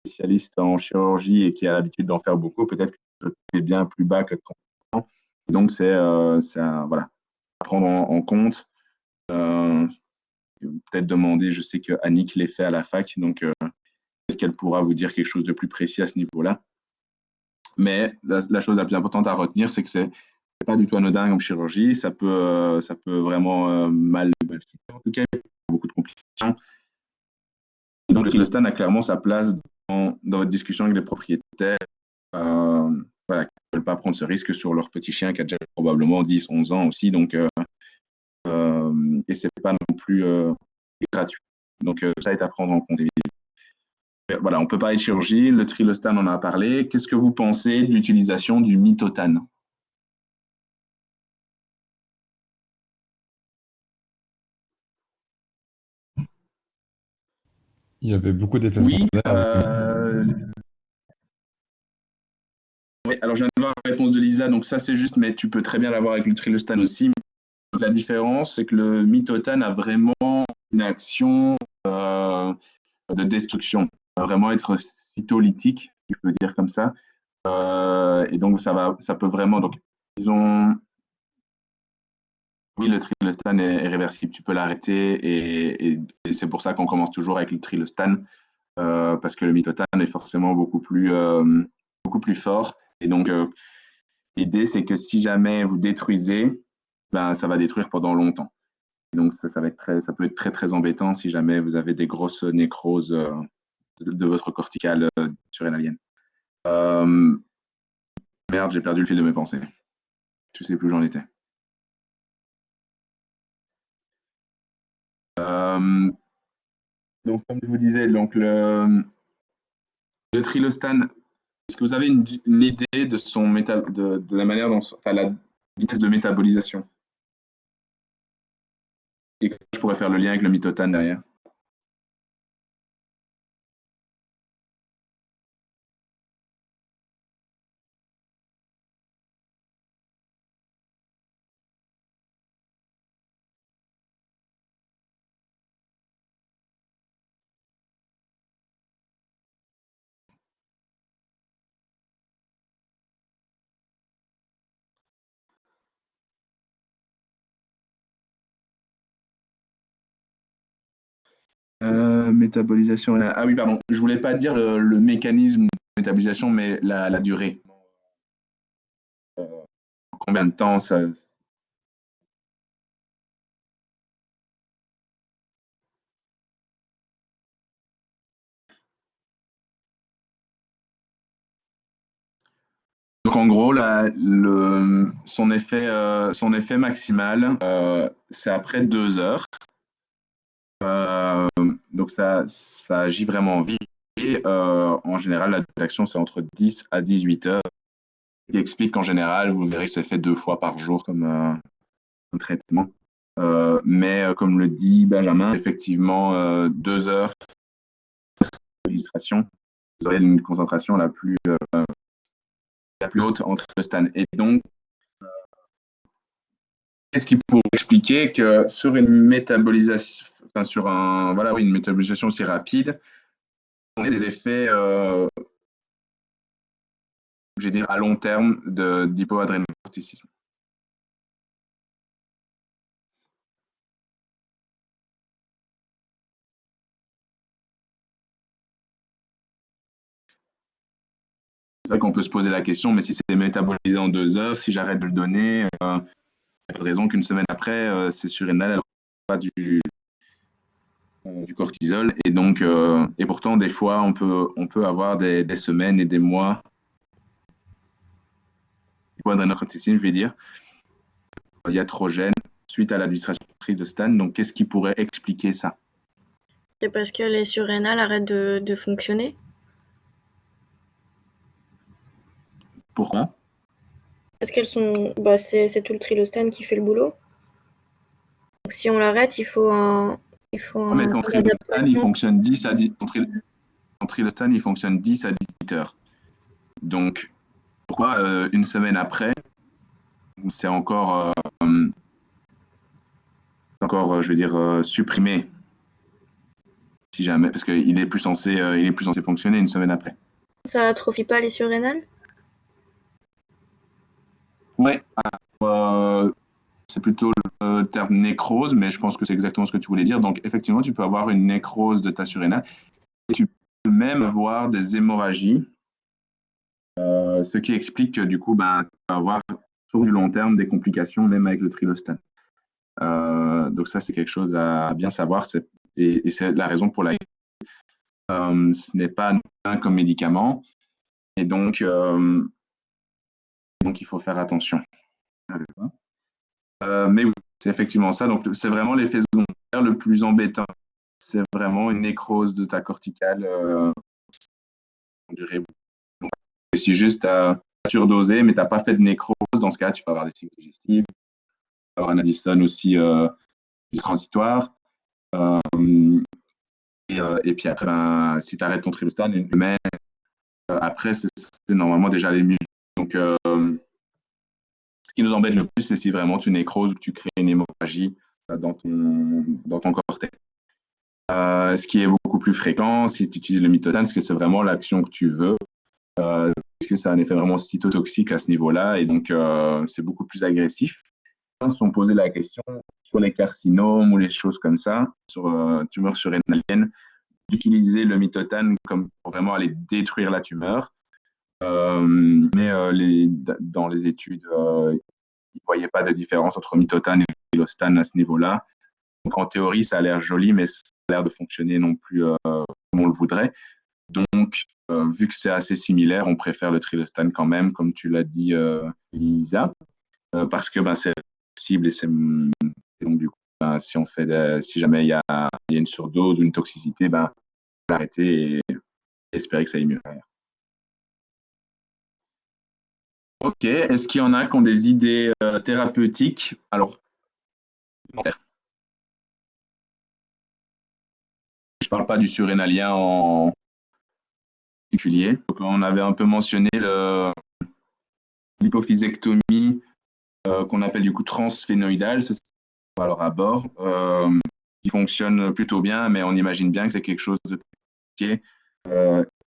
spécialiste en chirurgie et qui a l'habitude d'en faire beaucoup, peut-être que c'est bien plus bas que 30%. Donc, c'est voilà, à prendre en compte. Peut-être demander, je sais que Annick l'ait fait à la fac, donc peut-être qu'elle pourra vous dire quelque chose de plus précis à ce niveau-là. Mais la chose la plus importante à retenir, c'est que c'est pas du tout anodin comme chirurgie. Ça peut vraiment mal finir. En tout cas, il y a beaucoup de complications. Et donc, le trilostan a clairement sa place dans votre discussion avec les propriétaires, voilà, qui ne veulent pas prendre ce risque sur leur petit chien qui a déjà probablement 10, 11 ans aussi. Donc, et c'est pas non plus gratuit. Donc, ça est à prendre en compte, évidemment. Voilà, on peut parler de chirurgie. Le trilostan, on en a parlé. Qu'est-ce que vous pensez de l'utilisation du mitotane? Il y avait beaucoup d'effets Oui, secondaires. oui, alors je viens de voir la réponse de Lisa, donc ça c'est juste, mais tu peux très bien l'avoir avec le trilostan aussi. Donc, la différence, c'est que le mitotane a vraiment une action de destruction, va vraiment être cytolytique, si je peux dire comme ça. Et donc ça peut vraiment, donc disons, oui, le trilostan est réversible, tu peux l'arrêter, et c'est pour ça qu'on commence toujours avec le trilostan, parce que le mitotane est forcément beaucoup plus fort. Et donc, l'idée, c'est que si jamais vous détruisez, ça va détruire pendant longtemps. Et donc, ça peut être très, très embêtant si jamais vous avez des grosses nécroses de votre corticale surrénalienne. Merde, j'ai perdu le fil de mes pensées. Je sais plus où j'en étais. Donc, comme je vous disais, donc le trilostan, est-ce que vous avez une idée de de la manière dont, enfin, la vitesse de métabolisation? Et je pourrais faire le lien avec le mitotane derrière. Métabolisation. Ah oui, pardon. Je voulais pas dire le mécanisme de métabolisation, mais la durée. Combien de temps ça. Donc en gros, son effet maximal, c'est après 2 heures. Donc ça agit vraiment vite. Et en général, la d'action, c'est entre 10 à 18 heures. Il explique qu'en général, vous verrez, c'est fait 2 fois par jour comme traitement. Mais comme le dit Benjamin, effectivement, 2 heures d'administration, vous aurez une concentration la plus haute en trilostane. Et donc, qu'est-ce qui pourrait expliquer que sur une métabolisation, enfin une métabolisation aussi rapide, on ait des effets, je vais dire, à long terme d'hypoadrénocorticisme. C'est vrai qu'on peut se poser la question, mais si c'est métabolisé en 2 heures, si j'arrête de le donner, il n'y a pas de raison qu'une semaine après, ces surrénales n'aient pas du cortisol. Et donc, et pourtant, des fois, on peut avoir des semaines et des mois d'hypoadrénocorticisme, je vais dire, iatrogène suite à l'administration de trilostane. Donc, qu'est-ce qui pourrait expliquer ça? C'est parce que les surrénales arrêtent de fonctionner. Pourquoi? Parce qu'elles sont. Bah, c'est tout le trilostane qui fait le boulot. Donc si on l'arrête, il faut un. Mais ton trilostane, il fonctionne 10 à 10. Ton trilostane, il fonctionne 10 à 18 heures. Donc, pourquoi une semaine après, c'est encore, je veux dire, supprimé, si jamais, parce qu'il est plus censé fonctionner une semaine après. Ça atrophie pas les surrénales? Ouais. C'est plutôt le terme nécrose, mais je pense que c'est exactement ce que tu voulais dire. Donc, effectivement, tu peux avoir une nécrose de ta surrénale et tu peux même avoir des hémorragies, ce qui explique que du coup, tu peux avoir sur du long terme des complications, même avec le trilostane. Donc ça, c'est quelque chose à bien savoir. Et c'est la raison pour laquelle ce n'est pas un comme médicament. Et donc, il faut faire attention. Mais oui, c'est effectivement ça. Donc, c'est vraiment l'effet secondaire le plus embêtant. C'est vraiment une nécrose de ta corticale. Donc, si juste tu as surdosé, mais tu n'as pas fait de nécrose, dans ce cas, tu peux avoir des cycles digestifs, tu peux avoir un Addison aussi transitoire. Et puis après, si tu arrêtes ton trilostane, une semaine après, c'est normalement déjà les mieux. Donc, ce qui nous embête le plus, c'est si vraiment tu nécroses ou que tu crées une hémorragie dans ton cortex. Ce qui est beaucoup plus fréquent, si tu utilises le mitotane, c'est que c'est vraiment l'action que tu veux, parce que ça a un effet vraiment cytotoxique à ce niveau-là, et donc c'est beaucoup plus agressif. Ils se sont posé la question sur les carcinomes ou les choses comme ça, sur tumeurs surrénaliennes, d'utiliser le mitotane comme pour vraiment aller détruire la tumeur. Mais dans les études, ils ne voyaient pas de différence entre mitotane et trilostane à ce niveau-là. Donc en théorie, ça a l'air joli, mais ça a l'air de fonctionner non plus comme on le voudrait. Donc, vu que c'est assez similaire, on préfère le trilostane quand même, comme tu l'as dit, Lisa, parce que c'est cible et donc du coup, si jamais il y a une surdose ou une toxicité, on peut l'arrêter et espérer que ça aille mieux. Ok, est-ce qu'il y en a qui ont des idées thérapeutiques? Alors, je ne parle pas du surrénalien en particulier. Donc, on avait un peu mentionné l'hypophysectomie qu'on appelle du coup transphénoïdale, c'est alors à bord, qui fonctionne plutôt bien, mais on imagine bien que c'est quelque chose de compliqué,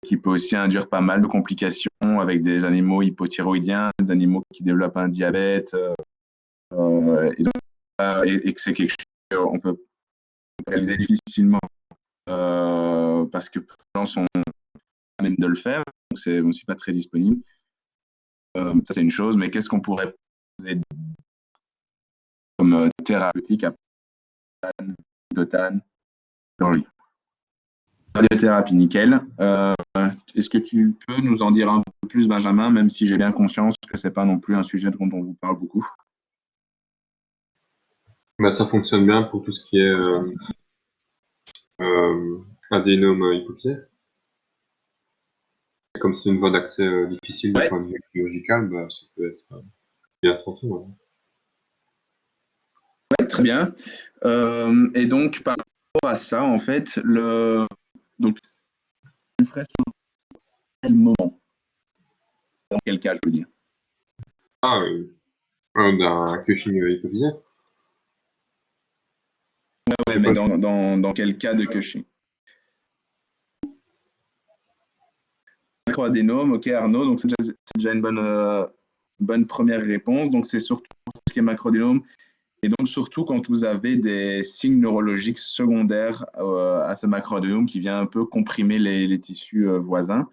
qui peut aussi induire pas mal de complications avec des animaux hypothyroïdiens, des animaux qui développent un diabète, et que c'est quelque chose qu'on peut réaliser difficilement parce que peu de gens sont à même de le faire, donc c'est aussi pas très disponible. Ça, c'est une chose, mais qu'est-ce qu'on pourrait proposer comme thérapeutique à Dotane, chirurgie? Radiothérapie, nickel. Est-ce que tu peux nous en dire un peu plus, Benjamin, même si j'ai bien conscience que c'est pas non plus un sujet dont on vous parle beaucoup? Bah, ça fonctionne bien pour tout ce qui est adénome hypophysaire. Comme c'est une voie d'accès difficile du Ouais. point de vue chirurgical, bah, ça peut être bien traité. Ouais. Ouais, très bien. Et donc, par rapport à ça, en fait, donc, tu ferais sur quel moment? Dans quel cas, je veux dire? Ah, d'un cushing hypophysaire. Ouais, mais dans quel cas de Cushing? Macroadénome, ok Arnaud, donc c'est déjà une bonne première réponse. Donc c'est surtout tout ce qui est macroadénome. Et donc surtout quand vous avez des signes neurologiques secondaires à ce macroadénome qui vient un peu comprimer les tissus voisins.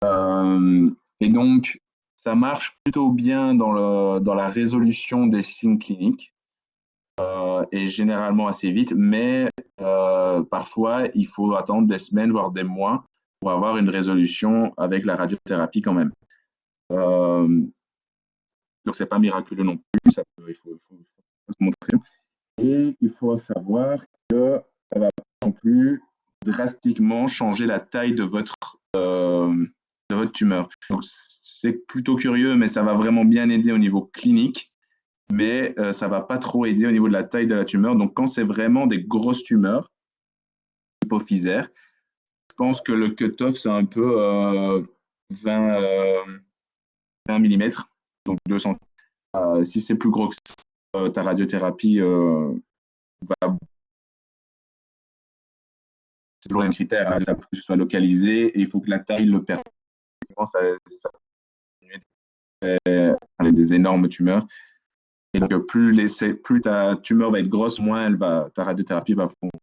Et donc ça marche plutôt bien dans la résolution des signes cliniques et généralement assez vite, mais parfois il faut attendre des semaines, voire des mois pour avoir une résolution avec la radiothérapie quand même. Donc c'est pas miraculeux non plus, il faut se montrer. Et il faut savoir que ça va pas non plus drastiquement changer la taille de votre tumeur. Donc c'est plutôt curieux, mais ça va vraiment bien aider au niveau clinique, mais ça va pas trop aider au niveau de la taille de la tumeur. Donc quand c'est vraiment des grosses tumeurs hypophysaires, je pense que le cut-off c'est un peu 20 mm, donc 200. Si c'est plus gros que ça, ta radiothérapie va. C'est toujours un critère, hein, il faut que ce soit localisé et il faut que la taille le permette. Ça avec des énormes tumeurs. Et donc, plus ta tumeur va être grosse, moins ta radiothérapie va fondre.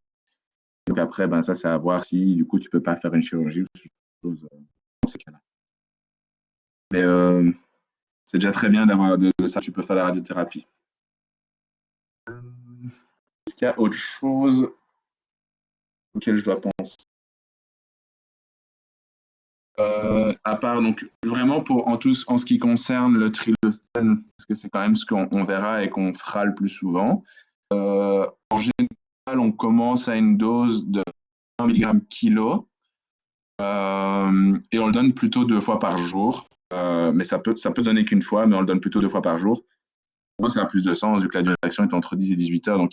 Donc après, ça, c'est à voir si du coup, tu ne peux pas faire une chirurgie ou chose dans ces cas-là. Mais c'est déjà très bien d'avoir de ça, tu peux faire la radiothérapie. Est-ce qu'il y a autre chose auquel je dois penser? À part, donc, vraiment, en ce qui concerne le trilostène, parce que c'est quand même ce qu'on verra et qu'on fera le plus souvent, en général, on commence à une dose de 1 mg kilo et on le donne plutôt 2 fois par jour. Mais ça peut donner qu'une fois, mais on le donne plutôt 2 fois par jour. Moi, ça a plus de sens vu que la durée d'action est entre 10 et 18 heures, donc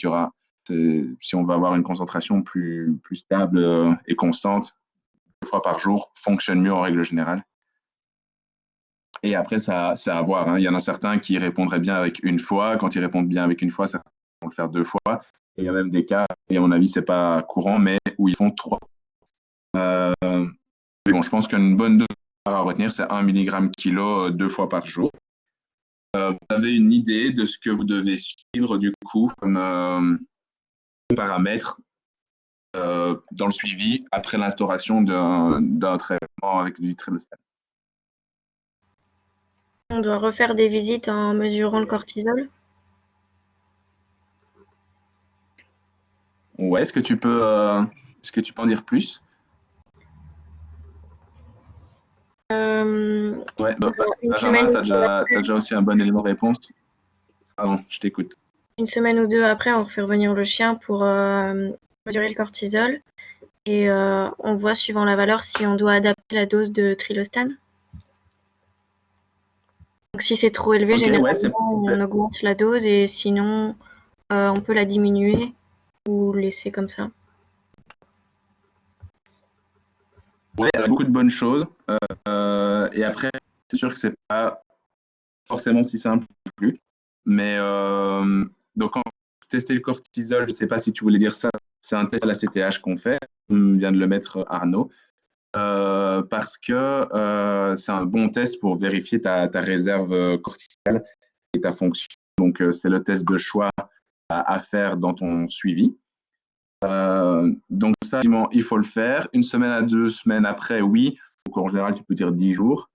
si on va avoir une concentration plus stable et constante, 2 fois par jour fonctionne mieux en règle générale. Et après, c'est à voir, hein. Il y en a certains qui répondraient bien avec une fois. Quand ils répondent bien avec une fois, ça vont le faire 2 fois. Et il y a même des cas, et à mon avis, c'est pas courant, mais où ils font 3. Mais bon, je pense qu'une bonne dose à retenir, c'est 1 mg kilo 2 fois par jour. Vous avez une idée de ce que vous devez suivre du coup comme paramètres dans le suivi après l'instauration d'un traitement avec du trilostène? On doit refaire des visites en mesurant le cortisol. Ouais, est-ce que tu peux en dire plus? Ouais, Benjamin, tu as déjà aussi un bon élément de réponse. Pardon, je t'écoute. Une semaine ou 2 après, on refait revenir le chien pour mesurer le cortisol et on voit suivant la valeur si on doit adapter la dose de trilostane. Donc si c'est trop élevé, généralement on augmente la dose et sinon on peut la diminuer ou laisser comme ça. Ouais, il y a beaucoup de bonnes choses. Et après, c'est sûr que c'est pas forcément si simple non plus. Mais donc, quand vous testez le cortisol, je ne sais pas si tu voulais dire ça, c'est un test à la CTH qu'on fait, comme vient de le mettre Arnaud, parce que c'est un bon test pour vérifier ta réserve corticale et ta fonction. Donc, c'est le test de choix à faire dans ton suivi. Donc ça, effectivement, il faut le faire. 1 semaine à 2 semaines après, oui. Donc en général, tu peux dire 10 jours.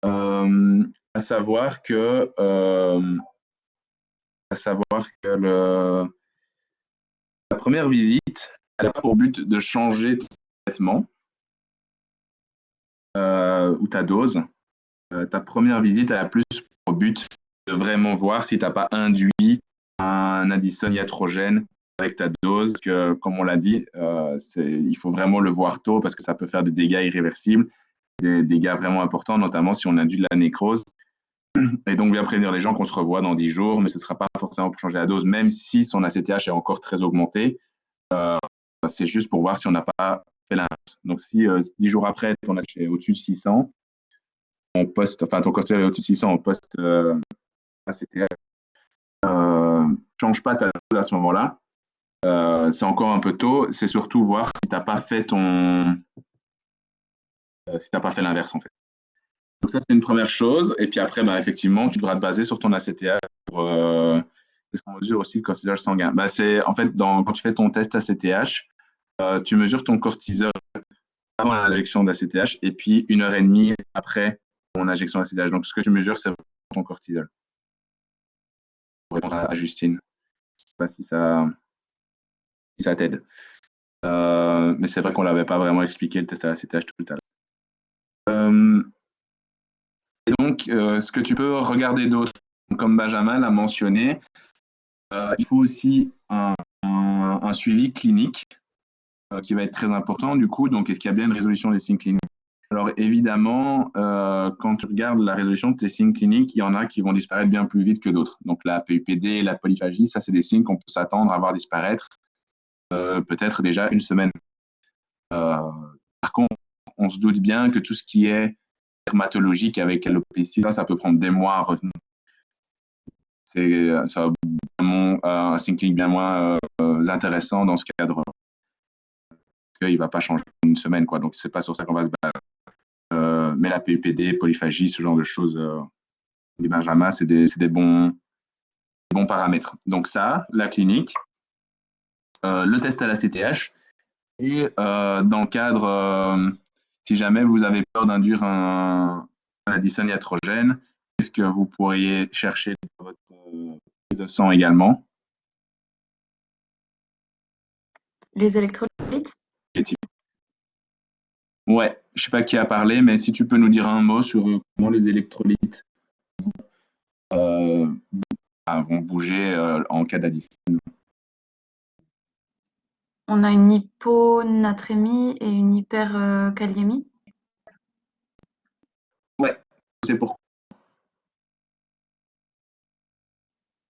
À savoir que, la première visite, elle n'a pas pour but de changer ton traitement ou ta dose. Ta première visite, elle a plus pour but de vraiment voir si tu n'as pas induit un addison iatrogène avec ta dose, que, comme on l'a dit, il faut vraiment le voir tôt parce que ça peut faire des dégâts irréversibles, des dégâts vraiment importants, notamment si on induit de la nécrose. Et donc, bien prévenir les gens qu'on se revoit dans 10 jours, mais ce ne sera pas forcément pour changer la dose, même si son ACTH est encore très augmenté. C'est juste pour voir si on n'a pas fait l'inverse. Donc, si 10 jours après, ton ACTH est au-dessus de 600, ton cortisol est au-dessus de 600, on poste ACTH, change pas ta dose à ce moment-là. C'est encore un peu tôt. C'est surtout voir si tu n'as pas fait l'inverse, en fait. Donc ça, c'est une première chose. Et puis après, effectivement, tu devras te baser sur ton ACTH pour est-ce qu'on mesure aussi le cortisol sanguin. En fait, quand tu fais ton test ACTH, tu mesures ton cortisol avant l'injection d'ACTH et puis 1h30 après ton injection d'ACTH. Donc ce que tu mesures, c'est ton cortisol. Pour répondre à Justine. Je ne sais pas si ça t'aide. Mais c'est vrai qu'on ne l'avait pas vraiment expliqué, le test à l'ACTH tout à l'heure. Et donc, ce que tu peux regarder d'autre, comme Benjamin l'a mentionné, il faut aussi un suivi clinique qui va être très important du coup. Donc, est-ce qu'il y a bien une résolution des signes cliniques? Alors, évidemment, quand tu regardes la résolution de tes signes cliniques, il y en a qui vont disparaître bien plus vite que d'autres. Donc, la PUPD, la polyphagie, ça, c'est des signes qu'on peut s'attendre à voir disparaître peut-être déjà 1 semaine. Par contre, on se doute bien que tout ce qui est dermatologique avec l'alopécie, ça peut prendre des mois à revenir. C'est un signe clinique bien moins intéressant dans ce cadre. Parce qu'il ne va pas changer en 1 semaine, quoi. Donc, c'est pas sur ça qu'on va se baser. Mais la PUPD, polyphagie, ce genre de choses, les Benjamin, c'est des bons paramètres. Donc ça, la clinique, le test à la CTH, et dans le cadre, si jamais vous avez peur d'induire un addison iatrogène, est-ce que vous pourriez chercher votre prise de sang également? Les électrolytes? Ouais, je ne sais pas qui a parlé, mais si tu peux nous dire un mot sur comment les électrolytes vont bouger en cas d'addison. On a une hyponatrémie et une hyperkaliémie. Ouais, c'est pourquoi.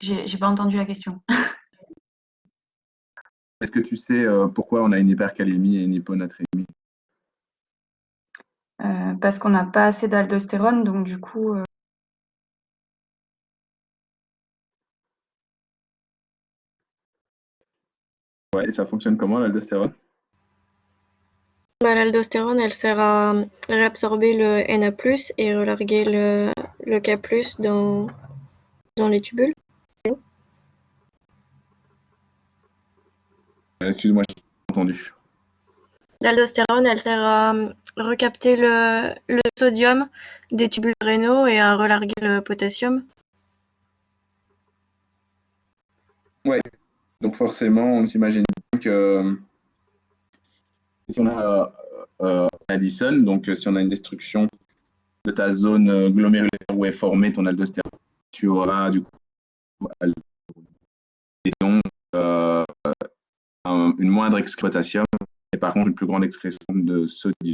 J'ai pas entendu la question. Est-ce que tu sais pourquoi on a une hypercalémie et une hyponatrémie? Parce qu'on n'a pas assez d'aldostérone, donc du coup. Ouais, et ça fonctionne comment l'aldostérone? L'aldostérone, elle sert à réabsorber le Na+, et relarguer le K+, dans les tubules. Excuse-moi, je n'ai pas entendu. L'aldostérone, elle sert à recapter le sodium des tubules rénaux et à relarguer le potassium. Ouais, donc forcément, on s'imagine bien que si on a addison, donc si on a une destruction de ta zone glomérulaire où est formée ton aldostérone, tu auras du coup et donc une moindre excrétion de potassium et par contre une plus grande excrétion de sodium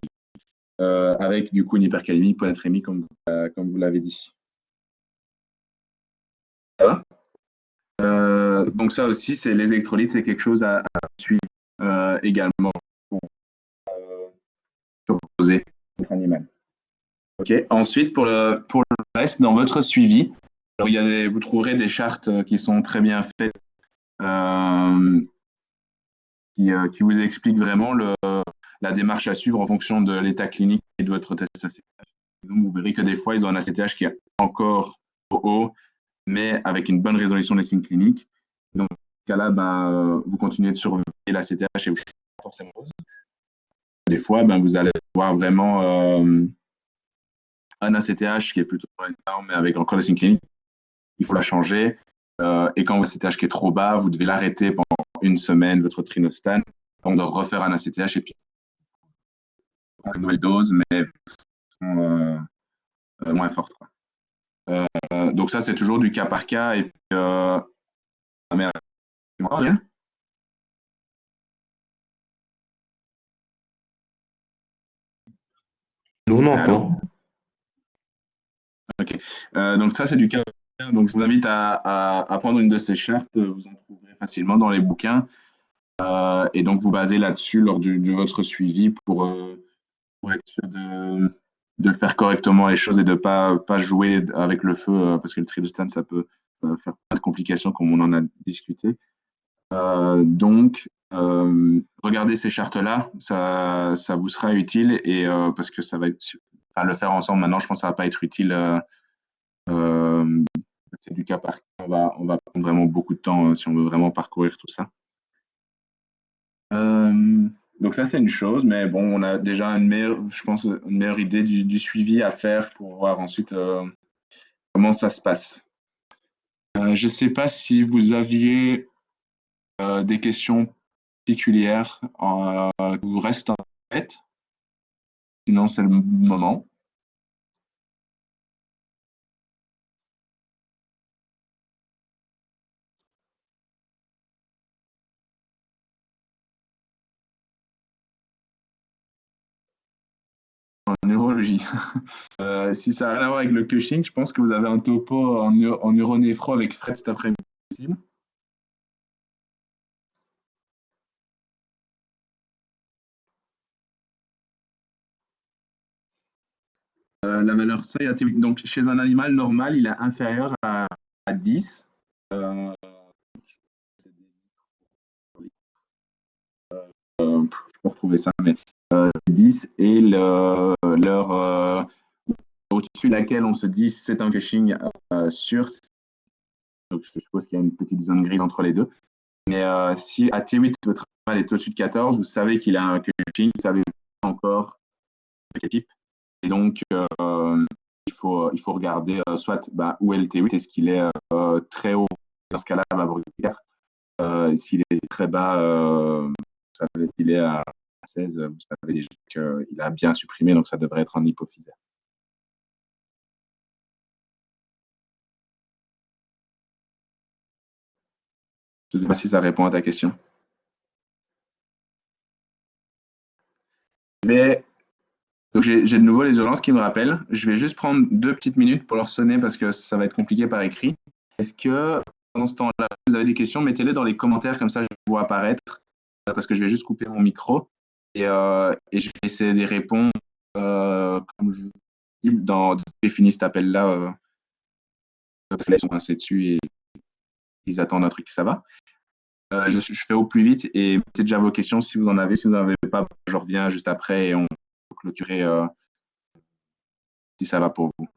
avec du coup une hypercalémie, hyponatrémie comme vous l'avez dit. Ça va? Donc ça aussi, c'est les électrolytes, c'est quelque chose à suivre également pour poser votre animal. Ok. Ensuite, pour le reste, dans votre suivi, alors, vous trouverez des chartes qui sont très bien faites, qui vous expliquent vraiment la démarche à suivre en fonction de l'état clinique et de votre test ACTH. Donc, vous verrez que des fois, ils ont un ACTH qui est encore trop haut, mais avec une bonne résolution des signes cliniques. Donc, dans ce cas-là, vous continuez de surveiller la CTH et vous changez pas forcément de dose. Des fois, ben, vous allez voir vraiment un ACTH qui est plutôt dans les normes, mais avec encore des signes cliniques. Il faut la changer. Et quand votre ACTH qui est trop bas, vous devez l'arrêter pendant une semaine, votre trinostan, avant de refaire un ACTH et puis une nouvelle dose, mais moins forte, quoi. Donc ça, c'est toujours du cas par cas. Et puis, ah merde, tu m'entends, Adrien? Nous, on Allô? entend. Ok. Donc ça, c'est du cas par cas. Donc je vous invite à prendre une de ces chartes. Vous en trouverez facilement dans les bouquins. Et donc vous basez là-dessus lors de votre suivi pour être sûr de faire correctement les choses et de pas jouer avec le feu, parce que le trilostan, ça peut faire plein de complications comme on en a discuté. Donc, regardez ces chartes-là, ça vous sera utile et parce que ça va être, enfin, le faire ensemble maintenant, je pense que ça va pas être utile. C'est du cas par cas, on va prendre vraiment beaucoup de temps si on veut vraiment parcourir tout ça. Donc ça, c'est une chose, mais bon, on a déjà je pense, une meilleure idée du suivi à faire pour voir ensuite comment ça se passe. Je ne sais pas si vous aviez des questions particulières qui vous restent en tête. Sinon, c'est le moment. En neurologie. Si ça n'a rien à voir avec le Cushing, je pense que vous avez un topo en neuronéphro avec Fred cet après-midi. La valeur seuil AT8. Donc, chez un animal normal, il est inférieur à 10. Je peux retrouver ça, mais 10 et au-dessus de laquelle on se dit c'est un Cushing sûr. Donc, je suppose qu'il y a une petite zone grise entre les deux. Mais si à T8, votre animal est au-dessus de 14, vous savez qu'il a un Cushing, vous savez pas encore quel type. Et donc, il faut regarder soit où est le T8, est-ce qu'il est très haut, dans ce cas-là, va brûler. S'il est très bas, vous savez qu'il est à 16, vous savez déjà qu'il a bien supprimé, donc ça devrait être un hypophysaire. Je ne sais pas si ça répond à ta question. Donc j'ai de nouveau les urgences qui me rappellent. Je vais juste prendre 2 petites minutes pour leur sonner parce que ça va être compliqué par écrit. Est-ce que pendant ce temps-là, vous avez des questions, mettez-les dans les commentaires, comme ça je vois apparaître, parce que je vais juste couper mon micro et je vais essayer d'y répondre comme j'ai fini cet appel-là, parce que là ils sont coincés dessus et ils attendent un truc, ça va. Je fais au plus vite et mettez déjà vos questions si vous en avez. Si vous n'en avez pas, je reviens juste après et on peut clôturer si ça va pour vous.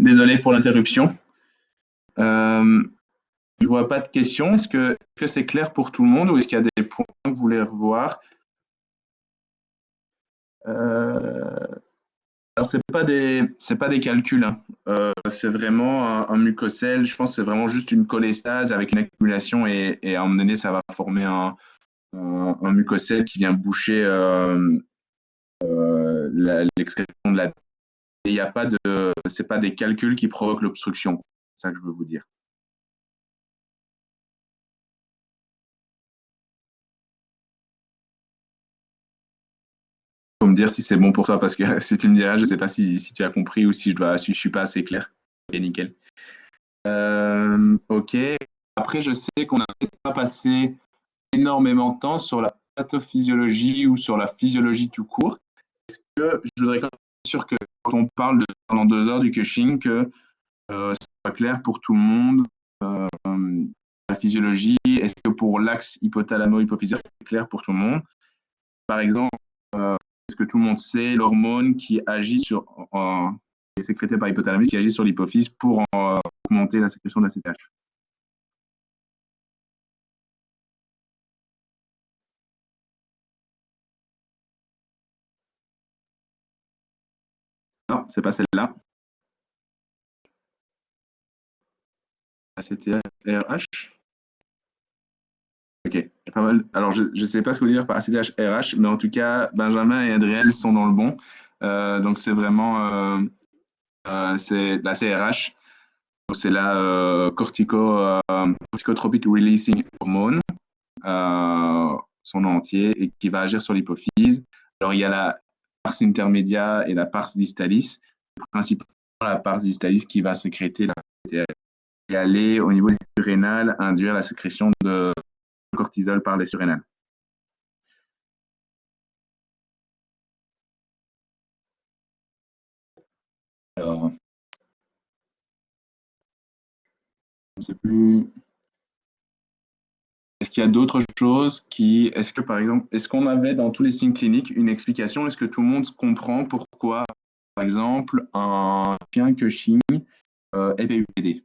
désolé pour l'interruption. Je vois pas de questions. Est-ce que c'est clair pour tout le monde ou est-ce qu'il y a des points que vous voulez revoir? Alors c'est pas des calculs, hein. C'est vraiment un mucocèle. Je pense que c'est vraiment juste une cholestase avec une accumulation et à un moment donné ça va former un mucocèle qui vient boucher l'excrétion de la. Et il y a pas c'est pas des calculs qui provoquent l'obstruction. C'est ça que je veux vous dire. Faut me dire si c'est bon pour toi parce que si tu me diras, je sais pas si tu as compris ou si je suis pas assez clair. Ok, nickel. Ok. Après, je sais qu'on n'a peut-être pas passé énormément de temps sur la pathophysiologie ou sur la physiologie tout court. Est-ce que je voudrais quand même être sûr que quand on parle pendant 2 heures du Cushing, que ce soit clair pour tout le monde. La physiologie, est-ce que pour l'axe hypothalamo-hypophysaire, c'est clair pour tout le monde? Par exemple, est-ce que tout le monde sait l'hormone qui agit est sécrétée par l'hypothalamus, qui agit sur l'hypophyse pour augmenter la sécrétion d'ACTH? Non, c'est pas celle-là. ACTH-RH. Ok, pas mal. Alors, je ne sais pas ce que vous dire par ACTH-RH, mais en tout cas, Benjamin et Adriel sont dans le bon. Donc, c'est vraiment c'est la CRH. C'est la corticotropic releasing hormone, son nom entier, et qui va agir sur l'hypophyse. Alors, il y a la pars intermédia et la pars distalis. Principalement, la pars distalis qui va sécréter la CTH et aller au niveau des surrénales, induire la sécrétion de cortisol par les surrénales. Alors, je ne sais plus. Est-ce qu'il y a d'autres choses est-ce que par exemple, est-ce qu'on avait dans tous les signes cliniques une explication? Est-ce que tout le monde comprend pourquoi, par exemple, un chien Cushing est PUPD?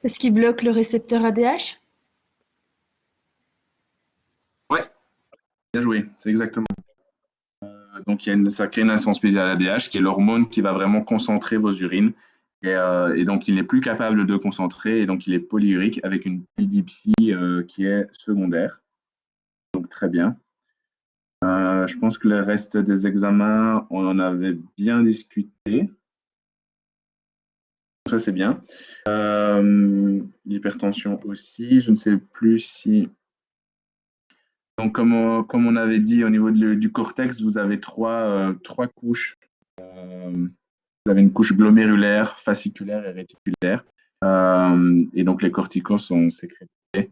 Est-ce qu'il bloque le récepteur ADH? Ouais, bien joué, c'est exactement. Donc, ça crée une insensibilité à l'ADH, qui est l'hormone qui va vraiment concentrer vos urines. Et donc, il n'est plus capable de concentrer, et donc il est polyurique avec une polydipsie qui est secondaire. Donc, très bien. Je pense que le reste des examens, on en avait bien discuté. Ça, c'est bien. L'hypertension aussi, je ne sais plus si... Donc, comme on avait dit, au niveau du cortex, vous avez trois couches. Vous avez une couche glomérulaire, fasciculaire et réticulaire. Et donc, les corticos sont sécrétés,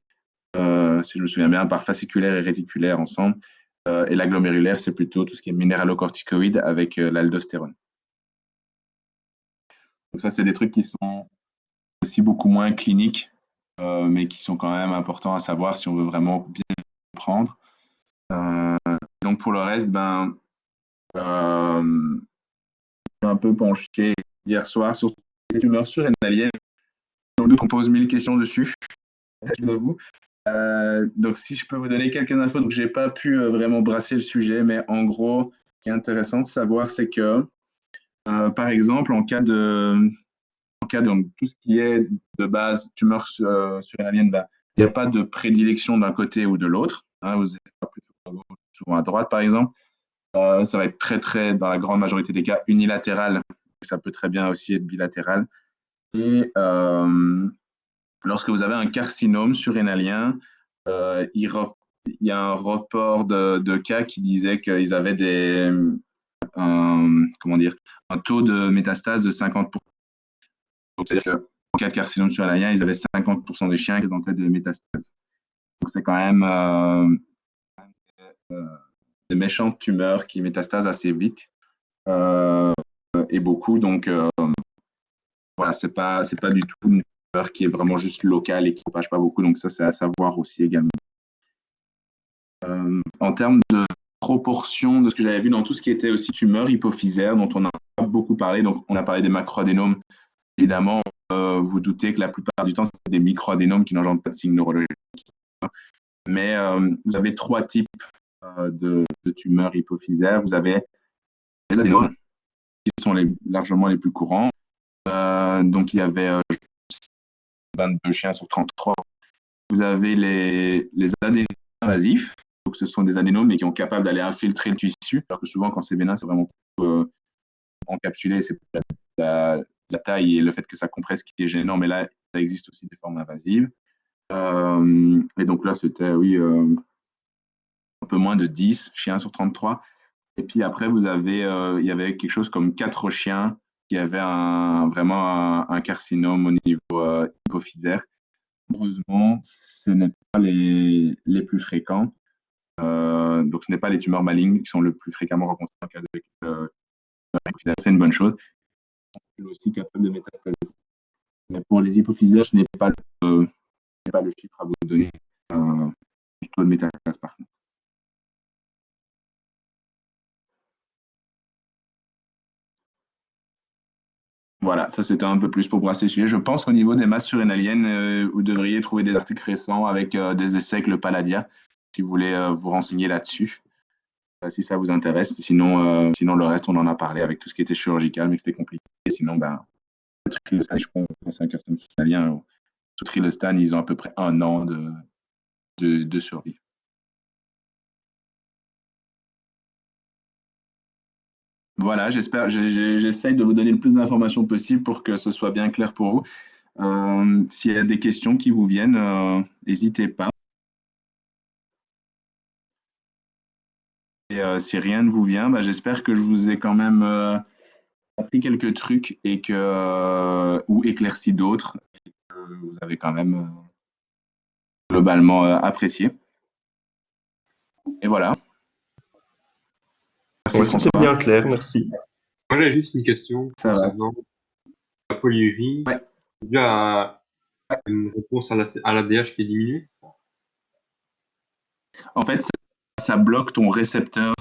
si je me souviens bien, par fasciculaire et réticulaire ensemble. Et la glomérulaire, c'est plutôt tout ce qui est minéralocorticoïde avec l'aldostérone. Donc ça, c'est des trucs qui sont aussi beaucoup moins cliniques, mais qui sont quand même importants à savoir si on veut vraiment bien comprendre. Donc pour le reste, un peu penché hier soir sur les tumeurs surrénaliennes. Donc on pose 1000 questions dessus, je vous avoue. Donc si je peux vous donner quelques infos, donc j'ai pas pu vraiment brasser le sujet, mais en gros, ce qui est intéressant de savoir, c'est que par exemple, en cas de tout ce qui est de base tumeur surrénalienne, il n'y a pas de prédilection d'un côté ou de l'autre. Hein, vous n'êtes pas plus à gauche, souvent à droite, par exemple. Ça va être très, dans la grande majorité des cas, unilatéral. Ça peut très bien aussi être bilatéral. Et lorsque vous avez un carcinome surrénalien, il y a un report de cas qui disait qu'ils avaient un taux de métastase de 50%. C'est-à-dire qu'en cas de carcinome surrénalien, ils avaient 50% des chiens qui présentaient des métastases. Donc c'est quand même des méchantes tumeurs qui métastasent assez vite et beaucoup. Donc voilà, c'est pas du tout une tumeur qui est vraiment juste locale et qui ne propage pas beaucoup. Donc ça, c'est à savoir aussi également. En termes de proportion de ce que j'avais vu dans tout ce qui était aussi tumeur hypophysaire, dont on n'a pas beaucoup parlé. Donc, on a parlé des macroadénomes. Évidemment, vous doutez que la plupart du temps, c'est des microadénomes qui n'engendrent pas de signes neurologiques. Mais vous avez 3 types de tumeurs hypophysaires. Vous avez les adénomes, qui sont largement les plus courants. Donc, il y avait 22 chiens sur 33. Vous avez les adénomes invasifs. Donc, ce sont des adénomes mais qui sont capables d'aller infiltrer le tissu. Alors que souvent, quand c'est bénin, c'est vraiment encapsulé. C'est la taille et le fait que ça compresse qui est gênant. Mais là, ça existe aussi des formes invasives. Et donc là, c'était, oui, un peu moins de 10 chiens sur 33. Et puis après, il y avait quelque chose comme 4 chiens qui avaient vraiment un carcinome au niveau hypophysaire. Heureusement, ce n'est pas les plus fréquents. Donc, ce n'est pas les tumeurs malignes qui sont le plus fréquemment rencontrées en cas de hypophysaire. C'est une bonne chose. Ils sont aussi capables de métastaser. Mais pour les hypophysaires, je n'ai pas le chiffre à vous donner. Plutôt de métastase par contre. Voilà, ça c'était un peu plus pour brasser le sujet. Je pense qu'au niveau des masses surrénaliennes, vous devriez trouver des articles récents avec des essais avec le Palladia, si vous voulez vous renseigner là-dessus, si ça vous intéresse. Sinon, le reste, on en a parlé avec tout ce qui était chirurgical, mais c'était compliqué. Sinon, le Trilostan, je pense que c'est un carcinome surrénalien. Sous Trilostan, ils ont à peu près 1 an de survie. Voilà, j'essaye de vous donner le plus d'informations possible pour que ce soit bien clair pour vous. S'il y a des questions qui vous viennent, n'hésitez pas. Et si rien ne vous vient, j'espère que je vous ai quand même appris quelques trucs et ou éclairci d'autres, et que vous avez quand même globalement apprécié. Et voilà. Merci, Ouais, François. c'était bien clair, merci. Moi, j'avais juste une question Ça va. concernant la polyurie. Ouais. Il y a une réponse à l'ADH qui est diminuée. En fait, ça bloque ton récepteur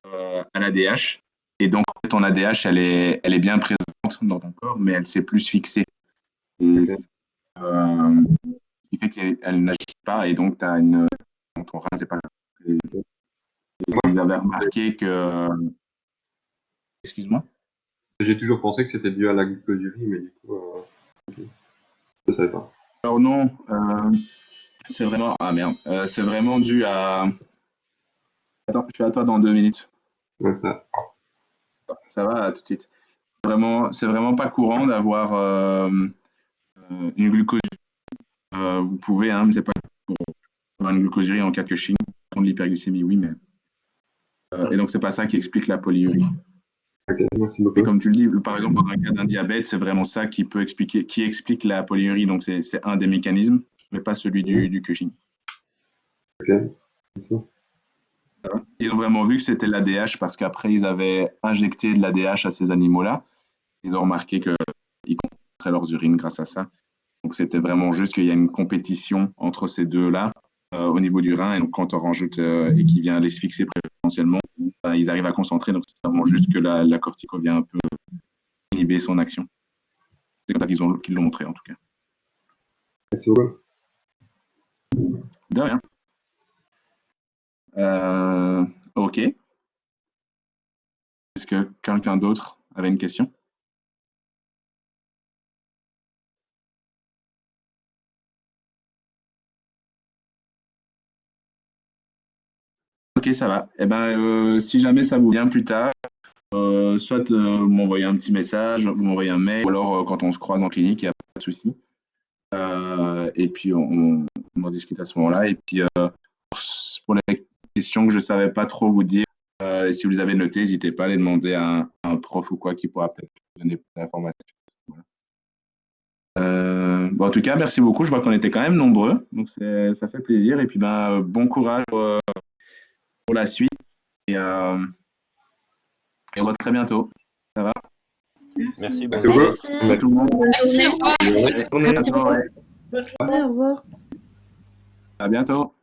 à l'ADH. Et donc, ton ADH, elle est bien présente dans ton corps, mais elle s'est plus fixée. Et, ce qui fait qu'elle n'agit pas. Et donc, ton rein, c'est pas. Et vous avez remarqué que. Excuse-moi. J'ai toujours pensé que c'était dû à la glucosurie, mais du coup, je ne savais pas. Alors non, c'est vraiment. Ah merde. C'est vraiment dû à. Attends, je suis à toi dans 2 minutes. Ouais, ça. Ça va, à tout de suite. C'est vraiment pas courant d'avoir une glucosurie. Vous pouvez, mais c'est pas pour avoir une glucosurie en cas de Cushing. De l'hyperglycémie, oui, mais. Et donc, c'est pas ça qui explique la polyurie. Ok, merci beaucoup. Et comme tu le dis, par exemple, dans un cas d'un diabète, c'est vraiment ça qui explique la polyurie. Donc, c'est un des mécanismes, mais pas celui du Cushing. Ok. Ils ont vraiment vu que c'était l'ADH parce qu'après, ils avaient injecté de l'ADH à ces animaux-là. Ils ont remarqué qu'ils concentraient leurs urines grâce à ça. Donc, c'était vraiment juste qu'il y a une compétition entre ces deux-là au niveau du rein. Et donc, quand on rajoute et qu'il vient aller se fixer préférentiellement, ils arrivent à concentrer. Donc, c'est vraiment juste que la cortico vient un peu inhiber son action. C'est comme ça qu'ils l'ont montré, en tout cas. Merci beaucoup. De rien. Ok. Est-ce que quelqu'un d'autre avait une question? Ok, ça va. Eh ben, si jamais ça vous vient plus tard, soit vous m'envoyez un petit message, vous m'envoyez un mail, ou alors quand on se croise en clinique, il n'y a pas de souci. Et puis on en discute à ce moment-là. Et puis pour les questions que je ne savais pas trop vous dire, si vous les avez notées, n'hésitez pas à les demander à un prof ou quoi qui pourra peut-être vous donner plus d'informations. Bon, en tout cas, merci beaucoup. Je vois qu'on était quand même nombreux, donc ça fait plaisir. Et puis bon courage pour la suite. Et on se voit très bientôt. Ça va? Merci Merci beaucoup. À tout le monde. Bonne journée. Bonne journée. Bonne journée, au revoir. À bientôt.